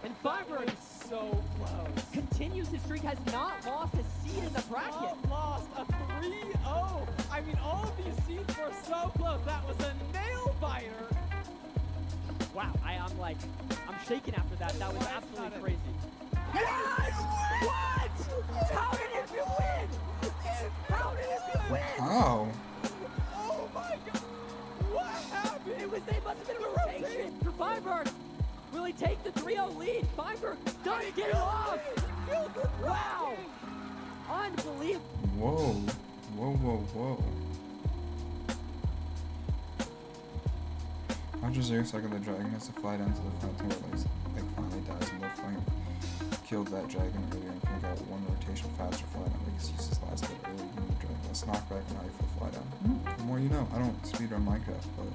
And Fiber is so close. Continues his streak, has not lost a seed in the bracket. Not lost a 3-0. I mean, all of these seeds were so close. That was a nail biter. Wow, I'm shaking after that. That was absolutely crazy. What? What? How did it win? How did it win? How? Oh my god. What happened? They must have been a rotation for Fiber. Will he take the 3-0 lead? Fiber doesn't get it off. Wow. Unbelievable. Whoa. Whoa, whoa, whoa. After 0 seconds, the dragon has to fly down to the fountain where it finally dies, and the flame killed that dragon earlier and can get one rotation faster fly down because he uses last bit earlier than the dragon. Let's knock back and how you feel fly down. The more you know. I don't speedrun Minecraft, but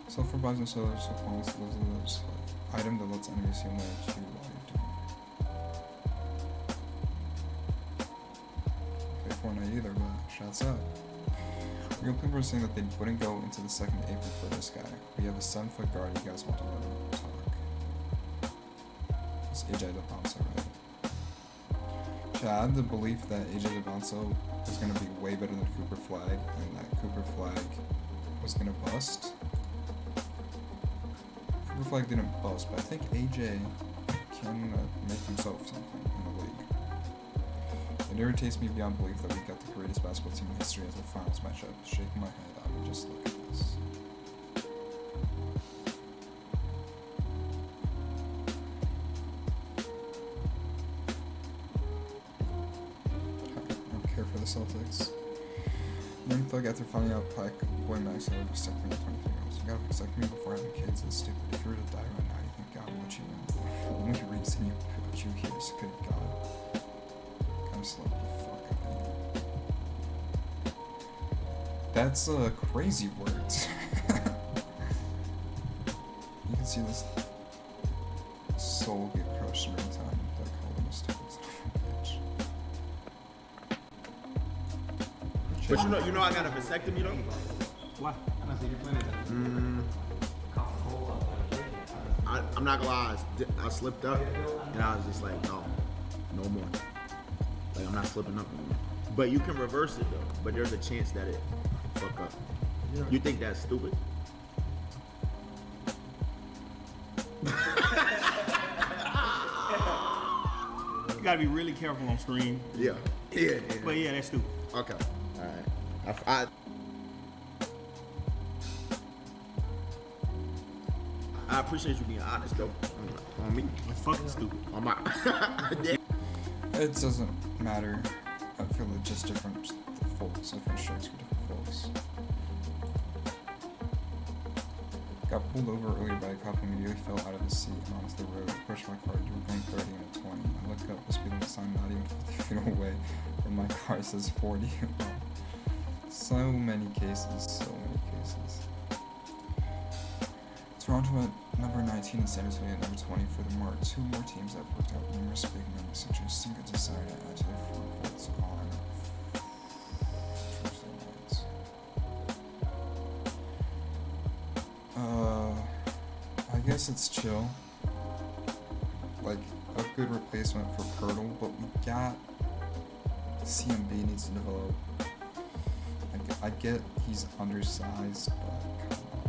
sulfur bugs and solar supplies those item that lets enemies heal more HP while you're doing it. Okay, Fortnite either, but shouts out. Real people are saying that they wouldn't go into the second April for this guy. We have a 7-foot guard, you guys want to let him talk. It's AJ DeBonso, right? I had the belief that AJ DeBonso was going to be way better than Cooper Flag, and that Cooper Flag was going to bust. Cooper Flag didn't bust, but I think AJ can make himself something in the league. It irritates me beyond belief that we got the greatest basketball team in history as a finals matchup. Shaking my head, I mean, just look at this. Celtics. Young Thug after finding out Pac Boy Max had a vasectomy at 23 years. You got a vasectomy before having kids. That's stupid. If you were to die right now, you think God would let you in. The only reason you put you here is good God. Kind of slap the fuck out of you. That's crazy words. You can see this soul get crushed every time I call him a stupid son of a bitch. But you know I got a vasectomy though? Why? I'm not gonna lie, I slipped up and I was just like, no more. Like I'm not slipping up anymore. But you can reverse it though, but there's a chance that it fuck up. You think that's stupid? You gotta be really careful on screen. Yeah. But yeah, that's stupid. Okay. Alright. I appreciate you being honest though. On me. It's fucking stupid. On my It doesn't matter. I feel like just different folks, different strokes for different folks. Got pulled over earlier by a cop who immediately fell out of his seat and onto the road. Pushed my car. You were going 30 and a 20. I look up, the speed limit sign not even 50 feet away, and my car says 40. So many cases. Toronto at number 19 and San Antonio at number 20. Furthermore, two more teams that have worked out numerous big numbers, suggesting a desire to add to their front votes on Tuesday nights. I guess it's chill. Like, a good replacement for Pirtle, but we got CMB needs to develop. I get he's undersized, but come on.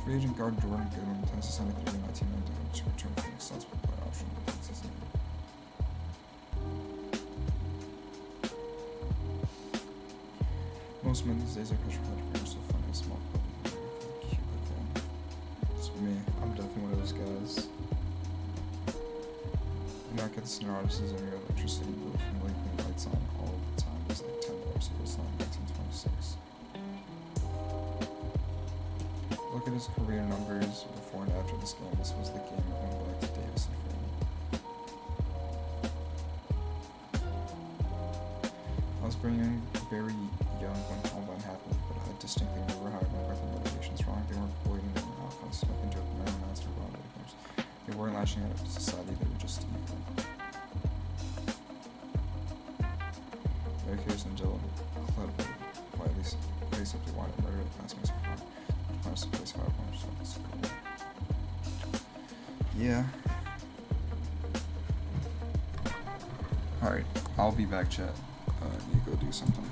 Free agent guard Jordan Goodwin, Tennessee 73 and 1999 to return Phoenix Suns for play option with his name. Most men these days are pushed for that for so funny a small cubicle. It's me. I'm definitely one of those guys. You not get the neuroticism of your electricity bill from leaving lights on all the time. It's like $10 so it's not 1926. Look at his career numbers before and after this game. This was the game that went back to Davis and Freeman. I was very young when Combine happened, but I distinctly remember how everyone got their motivations wrong. They weren't avoiding their outcomes, smoking dope, marrying master bond victims. They weren't lashing out at society, they were just evil. Eric Harris and Dylan Club quietly simply wanted to murder the classmates for fun. To place 5 points, so that's cool. Yeah. Alright, I'll be back, chat. Need to go do something.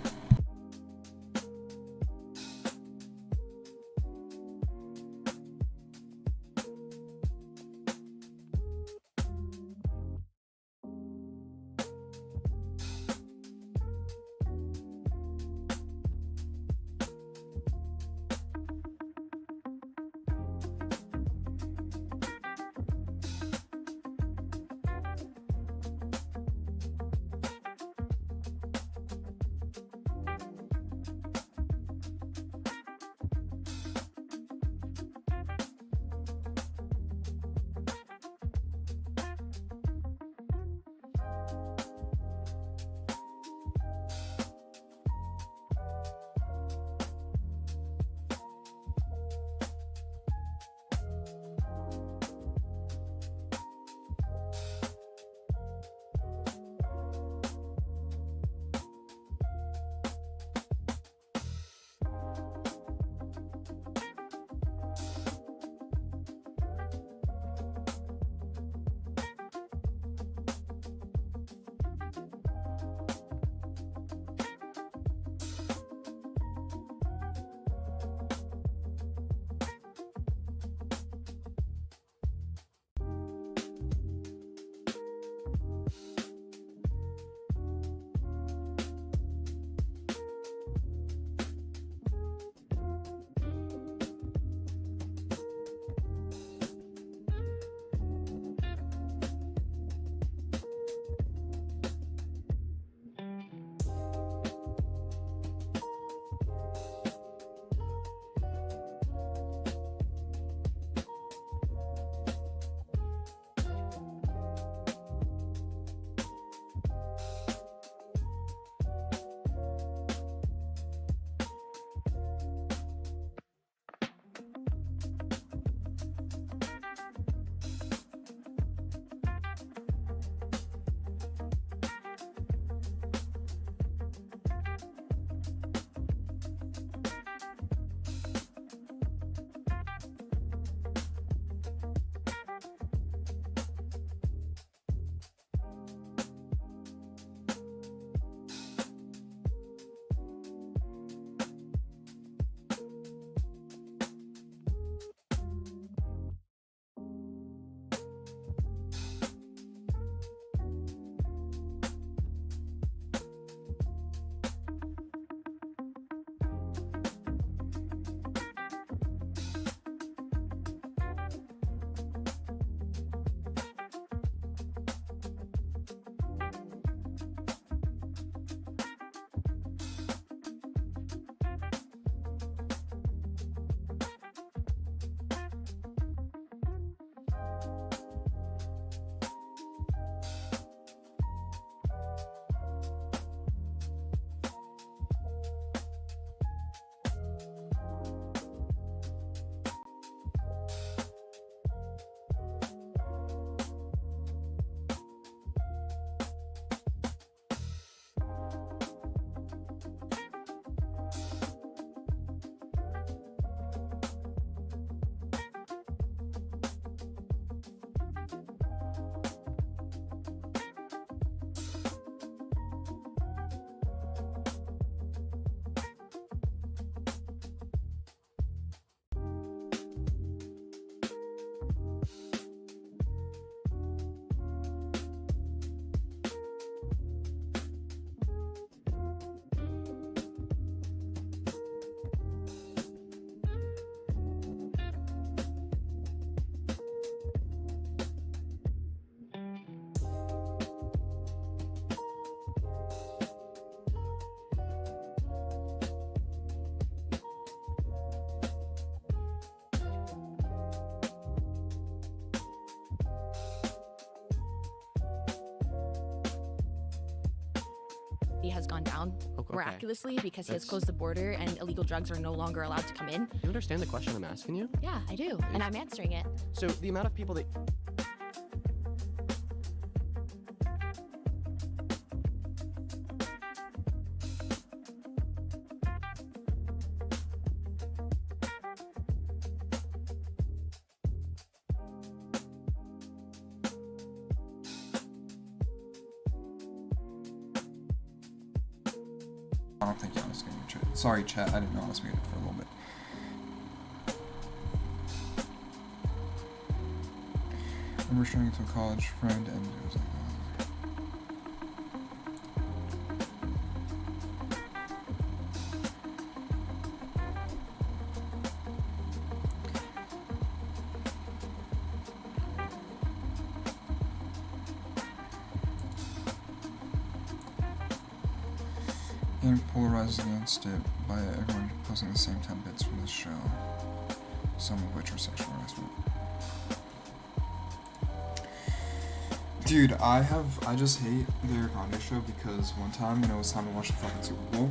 has gone down miraculously because he has closed the border and illegal drugs are no longer allowed to come in. You understand the question I'm asking you? Yeah, I do, and I'm answering it. So the amount of people that... I don't think Giannis getting traded. Sorry, chat. I didn't know I was muted for a little bit. I remember showing to a college friend, and it was like, and polarized against it by everyone posting the same 10 bits from the show, some of which are sexual harassment. Dude, I just hate the Eric Andre show because one time, it was time to watch the fucking Super Bowl.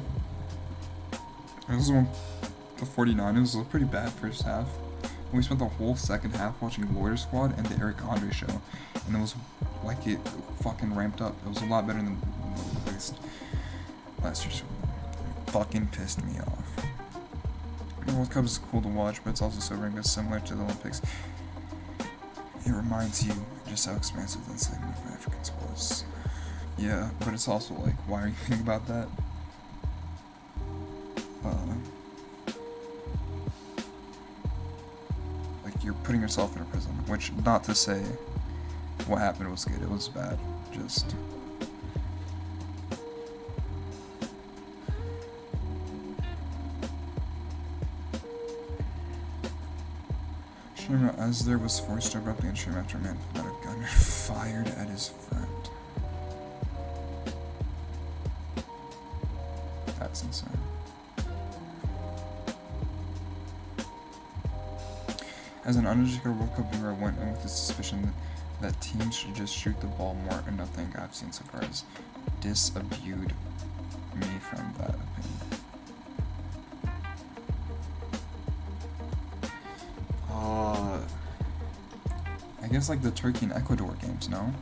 It was the 49ers, it was a pretty bad first half. And we spent the whole second half watching Lawyer Squad and the Eric Andre show. And it was like it fucking ramped up. It was a lot better than at least last year's Super Bowl. It fucking pissed me off. The World Cup is cool to watch, but it's also sobering because similar to the Olympics, it reminds you just how expansive the segment of African sports. Yeah, but it's also like, why are you thinking about that? Like, you're putting yourself in a prison, which, not to say what happened was good, it was bad, just... As there was forced to abruptly and stream after a man pulled out a gun and fired at his friend. That's insane. As an uneducated World Cup viewer, I went in with the suspicion that teams should just shoot the ball more, and nothing I've seen so far has disabused me from that opinion. I guess like the Turkey and Ecuador games, no?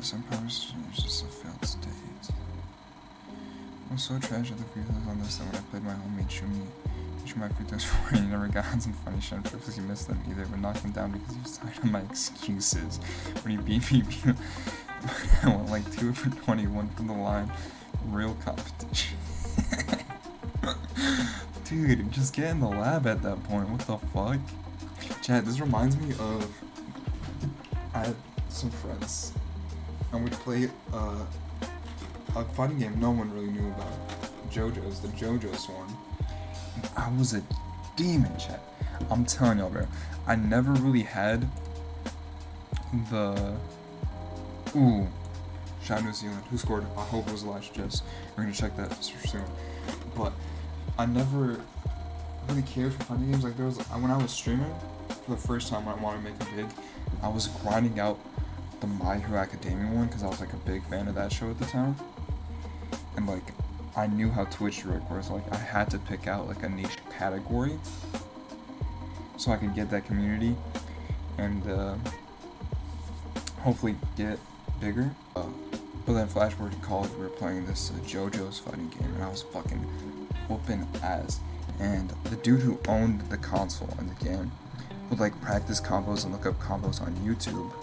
Some powers are just a failed state. I was so trash at the free throws on this that when I played my homemade Shumi, my free throws for he never got on some funny shit because he missed them either, but knocked him down because he was tired of my excuses. When he beat me, I went like 2 for 21 from the line. Real competition. Dude, just get in the lab at that point. What the fuck? Chat, this reminds me of... I had some friends, and we'd play a fighting game no one really knew about. JoJo's, the JoJo's one. I was a demon, chat. I'm telling y'all, bro. I never really had the... Ooh. Shout out New Zealand. Who scored? I hope it was Elijah Jess. We're gonna check that soon. But I never really cared for fighting games. Like, there was... When I was streaming, for the first time when I wanted to make it big, I was grinding out the My Hero Academia one, because I was, like, a big fan of that show at the time. And, like... I knew how Twitch worked, where like I had to pick out like a niche category so I could get that community and hopefully get bigger. But then flash forward to college, we were playing this JoJo's fighting game, and I was fucking whooping ass. And the dude who owned the console in the game would like practice combos and look up combos on YouTube.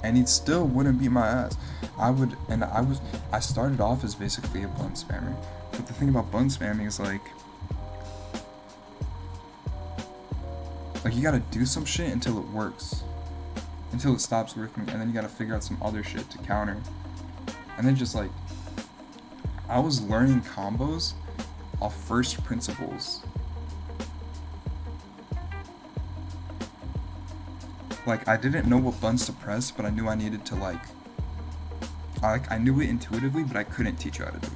And he still wouldn't beat my ass. I started off as basically a button spammer. But the thing about button spamming is like you gotta do some shit until it works. Until it stops working, and then you gotta figure out some other shit to counter. And then just like, I was learning combos off first principles. Like, I didn't know what buttons to press, but I knew I needed to, like, I knew it intuitively, but I couldn't teach you how to do it.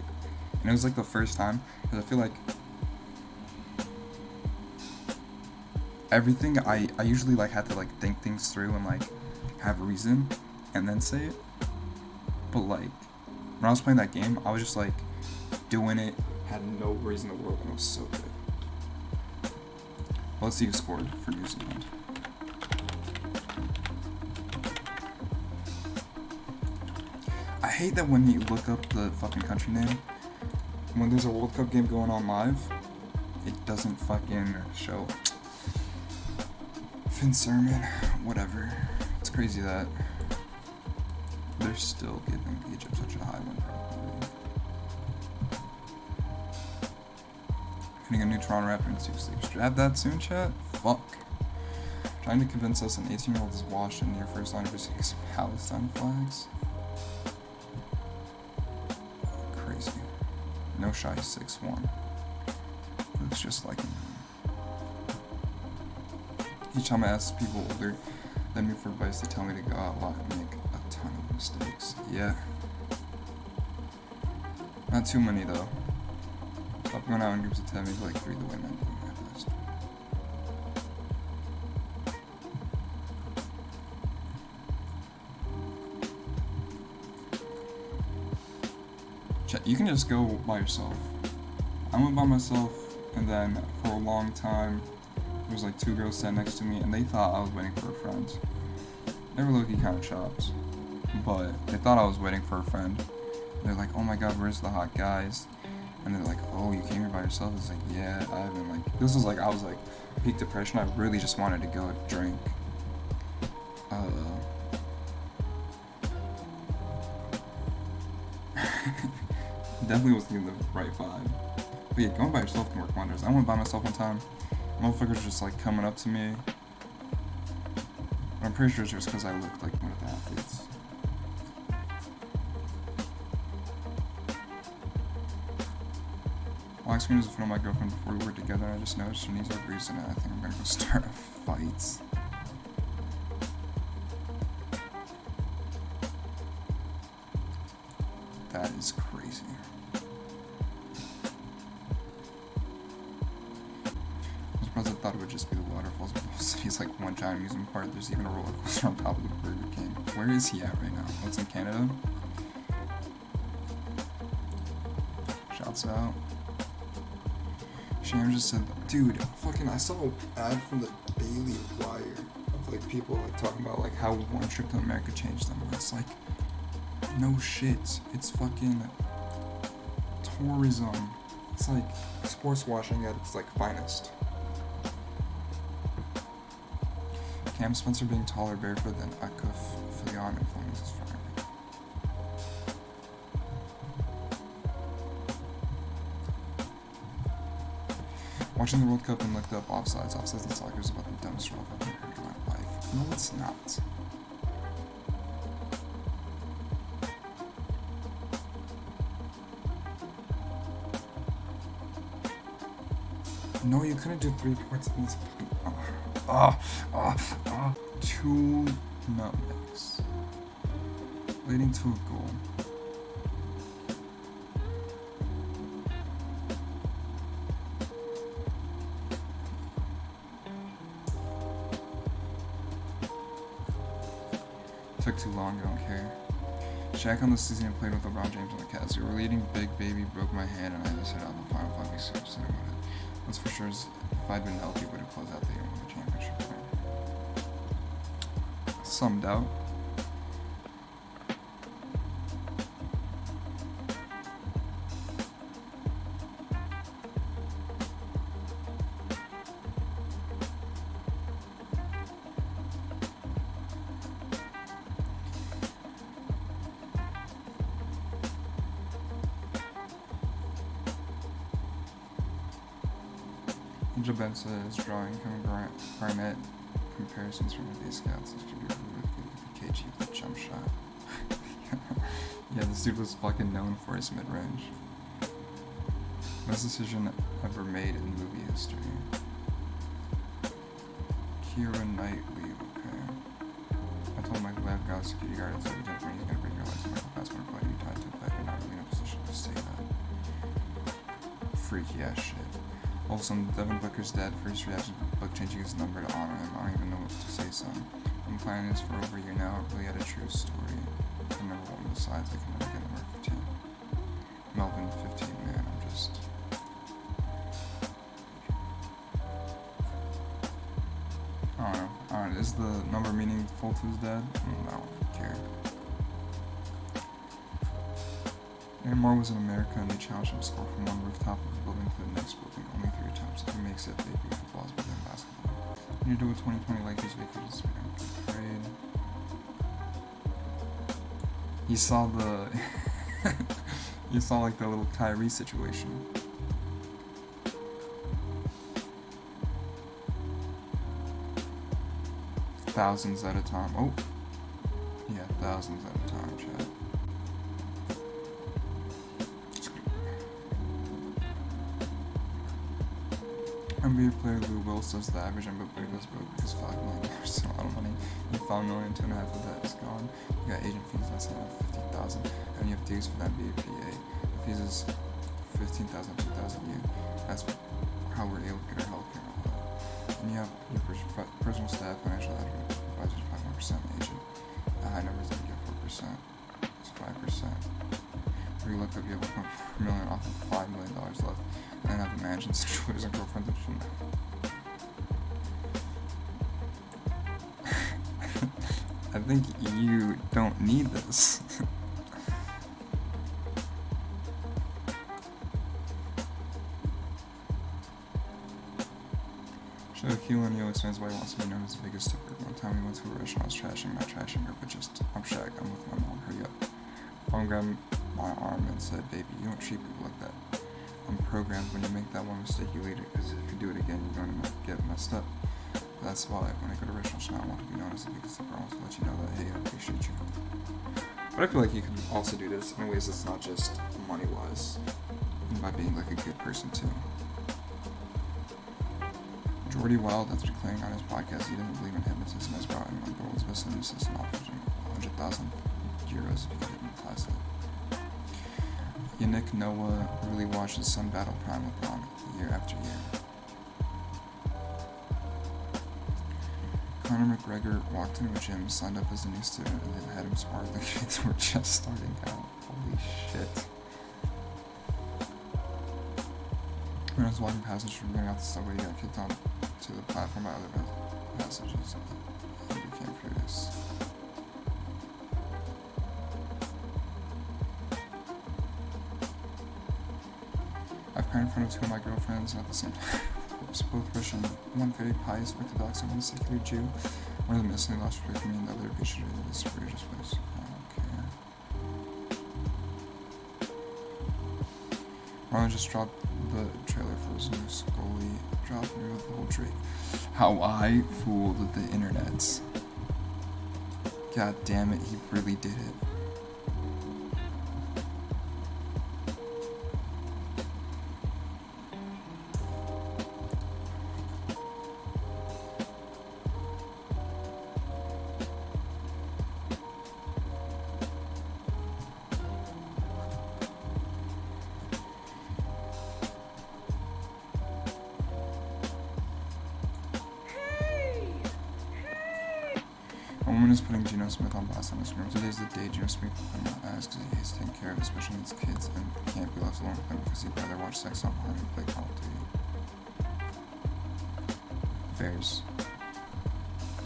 And it was like the first time, because I feel like everything I usually like had to like think things through and like have reason and then say it. But like when I was playing that game, I was just like doing it, had no reason in the world, and it was so good. Let's see who scored for New Zealand. I hate that when you look up the fucking country name, when there's a World Cup game going on live, it doesn't fucking show. Finn Sermon, whatever. It's crazy that they're still giving Egypt such a high win probability. Getting a new Toronto Raptor in 6 sleeps. Should I have that soon, chat? Fuck. Trying to convince us an 18-year-old is washed in your first line of 6 Palestine flags. Crazy. No shy 6'1". Looks just like him. Each time I ask people older than me for advice, they tell me to go out a lot and make a ton of mistakes. Yeah. Not too many though. Stop going out in groups of 10, maybe like 3 the way men do at best. You can just go by yourself. I went by myself, and then for a long time, there was like 2 girls sitting next to me, and they thought I was waiting for a friend. They were low-key kind of chopped, but they thought I was waiting for a friend. They're like, oh my god, where's the hot guys? And they're like, oh, you came here by yourself? It's like, yeah, I haven't, like, this was like, I was like, peak depression. I really just wanted to go drink. Definitely was getting the right vibe. But yeah, going by yourself can work wonders. I went by myself one time. Motherfuckers just like coming up to me. I'm pretty sure it's just because I looked like one of the athletes. Black screen was in front of my girlfriend before we were together, and I just noticed her knees are bruised, and I think I'm gonna go start a fight. That is crazy. I thought it would just be the waterfalls, but the city's like one giant amusement park. There's even a roller coaster on top of the Burger King. Where is he at right now? What's in Canada? Shouts out. Sham just said, dude, fucking, I saw an ad from the Daily Wire of like people like talking about like how one trip to America changed them. It's like, no shit. It's fucking tourism. It's like sports washing at its like finest. Cam Spencer being taller barefoot than Akuf Filion and Flemings is fire. Watching the World Cup and looked up offsides. Offsides in soccer is about the dumbest rule I've ever heard in my life. No, it's not. No, you couldn't do 3 points in this fucking... 2 nutmegs. Leading to a goal. Took too long, I don't care. Shaq on the season and played with LeBron James on the Cavs. We were leading big, baby, broke my hand, and I had to sit out the final 5 weeks, so I'm upset about it. That's for sure. If I'd been healthy, would have closed out the year and won the championship. Some doubt. Angel Benza is drawing Kevin Garnett comparisons from the day scouts. This dude with KG with a jump shot. Yeah, this dude was fucking known for his mid-range. Best decision ever made in movie history. Keira Knightley, okay. I told Michael I have got security guard at 7 he's gonna break your license. Michael Fassbender say that. Freaky ass shit. Also, Devin Booker's dad first reaction to Book changing his number to honor him. I don't even know what to say, son. I'm planning this for over a year now. I really had a true story. I'm number 1 besides I can never get number 15. Melvin 15, man, I'm just... I don't know. Alright, is the number meaningful to his dad? I don't care. Aaron Moore was in America and they challenged him to score from one rooftop of a building to the next building only 3 times. If he makes it, they'd be applause within basketball. When you do a 2020 Lakers vacated parade. He saw the... you saw like the little Kyrie situation. Thousands at a time. Oh. Yeah, thousands at a time, chat. NBA player Lou Will says the average NBA player goes broke because $5 million is a lot of money. You $5 million, 2.5 of that is gone. You got agent fees that's $50,000, and you have dues for the NBA PA. The fees is $15,000, $2,000 a year. That's how we're able to get our healthcare and all that. And you have your personal staff, financial advisors, 5%, agent. The high numbers that you get 4%. It's 5%. Where you look up, you have $1.4 million off of $5 million left. And then have the mansions, Twitters, and girlfriends and shit. I think you don't need this. Show Keelan Neal explains why he wants to be known as the biggest tipper. One time we went to a restaurant, I was trashing, not trashing her, but just, I'm Shaq, I'm with my mom, hurry up. Mom grabbed my arm and said, baby, you don't treat people like that. I'm programmed when you make that one mistake, you lead it, because if you do it again, you're going to get messed up. That's why when I go to restaurants now, I want to be known as the biggest tipper. I want to let you know that, hey, I appreciate you. But I feel like you can also do this in ways that's not just money-wise, by being like a good person too. Jordy Wild, after declaring on his podcast he doesn't believe in hypnotism, has brought in the world's best hypnotist and offered him 100,000 euros if he could hypnotize it. Yannick Noah really watched his son battle Prime LeBron year after year. Conor McGregor walked into a gym, signed up as a new student, and then had him spar with the kids who were just starting out. Holy shit. When I was walking past and running out the subway, he got kicked on to the platform by other passengers. He became furious. I've cried in front of 2 of my girlfriends at the same time. Both Russian, one very pious Orthodox and one secular Jew. One of them instantly lost faith in me and the other appreciated this religious place. I don't care. Marlon just dropped the trailer for his new Scully drop and revealed the whole Drake. How I fooled the internets. God damn it, he really did it. A woman is putting Geno Smith on blast on Instagram. Today's the day Geno Smith put him on ass because he hates taking care of his special needs kids and can't be left alone with them because he'd rather watch sex online and play Call of Duty. Fairs.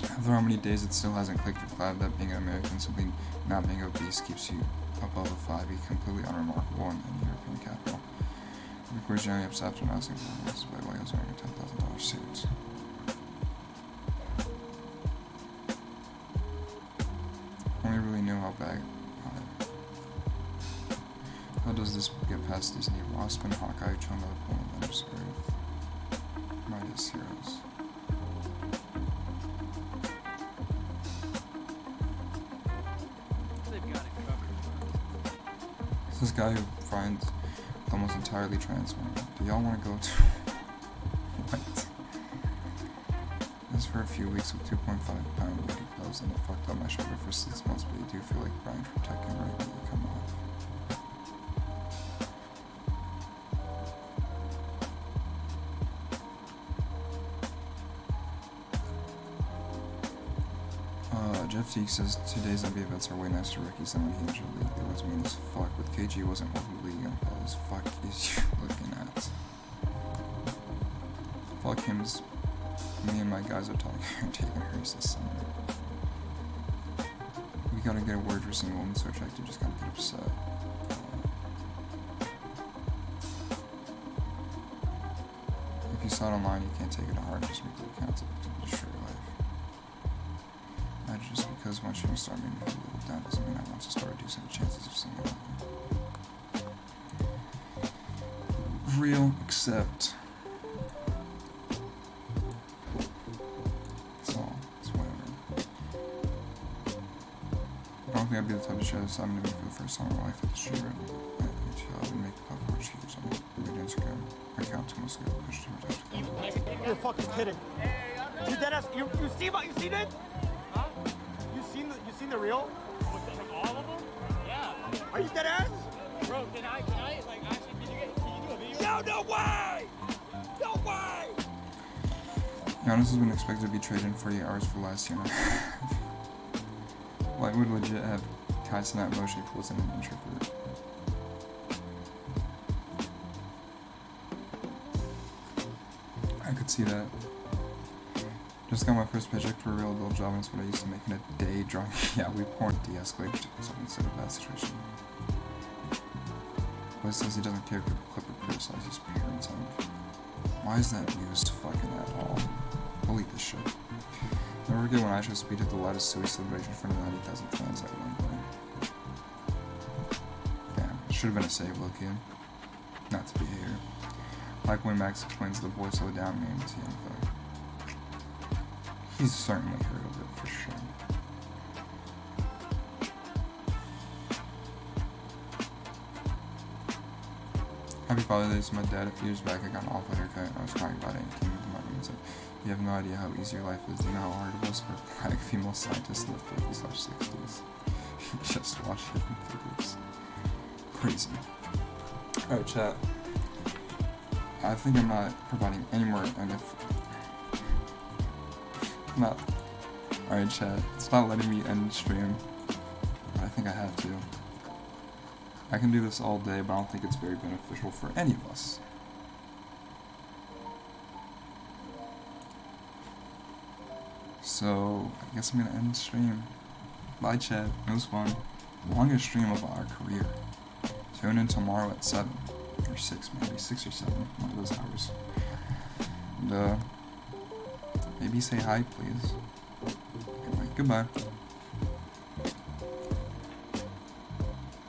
After how many days it still hasn't clicked with Cloud that being an American, simply not being obese keeps you above a 5. He's completely unremarkable in any European capital. He records generally upset after announcing performances by while he was wearing a $10,000 suit. Only really knew how bad. How does this get past Disney? Wasp and Hawkeye chose another poem of Avengers Earth. Midas Heroes. This guy who finds almost entirely trans women. Do y'all want to go to? What? This for a few weeks with 2.5-pound weighted clothes and it fucked up my shoulder for 6 months, but you do feel like Brian from Tekken right when you come off. Jeff Teague says today's NBA vets are way nicer to rookies than when he entered the league. They was mean as fuck. With KG wasn't what the league as fuck is you looking at? Fuck him's me and my guys are talking taking hers this summer. We gotta get a word for seeing a woman so attractive, just gotta get upset. If you saw it online, you can't take it to heart, just make it count to destroy your life. Just because once you start making me feel a little down doesn't mean I want to start reducing the chances of seeing it happen. Real, except. It's all. It's whatever. I don't think I'd be the type to share this. I'm gonna be for the first time in my life at the street right now. I would make the puff for cheers on Instagram. I count too much ago. Push too much. You're fucking kidding. You dead ass. You see what you seen it? Huh? You seen the reel? All of them? Yeah. Are you dead ass? Bro, can I like actually can you do a video? No way! No way! Giannis has been expected to be traded in 48 hours for last year. White would legit have Kai snap motion if it wasn't an introvert. I could see that. Just got my first paycheck for a real adult job, and it's what I used to make in a day drawing. Yeah, we porn de-escalated something instead of that situation. But it says he doesn't care if people clip or criticize his parenting. Why is that used fucking at all? Delete this shit. Never forget when I should speed at the loudest Suey celebration in front of 90,000 fans at one point. Damn, should have been a save, low-key. Not to be here. Like when Max explains the voice of the down name to him, though. He's certainly heard of it for sure. Happy Father's Day to my dad. A few years back, I got an awful haircut and I was crying about it and came into my room and said, "You have no idea how easy your life is. Do you know how hard it was for black female scientists in the 50s/60s? Just watch Hidden Figures." Crazy. Alright, chat. I think I'm not providing any more not. Alright, chat. It's not letting me end the stream. But I think I have to. I can do this all day, but I don't think it's very beneficial for any of us. So, I guess I'm gonna end the stream. Bye, chat. It was fun. Longest stream of our career. Tune in tomorrow at 7. Or 6, maybe. 6 or 7. One of those hours. And, maybe say hi, please. Anyway, goodbye.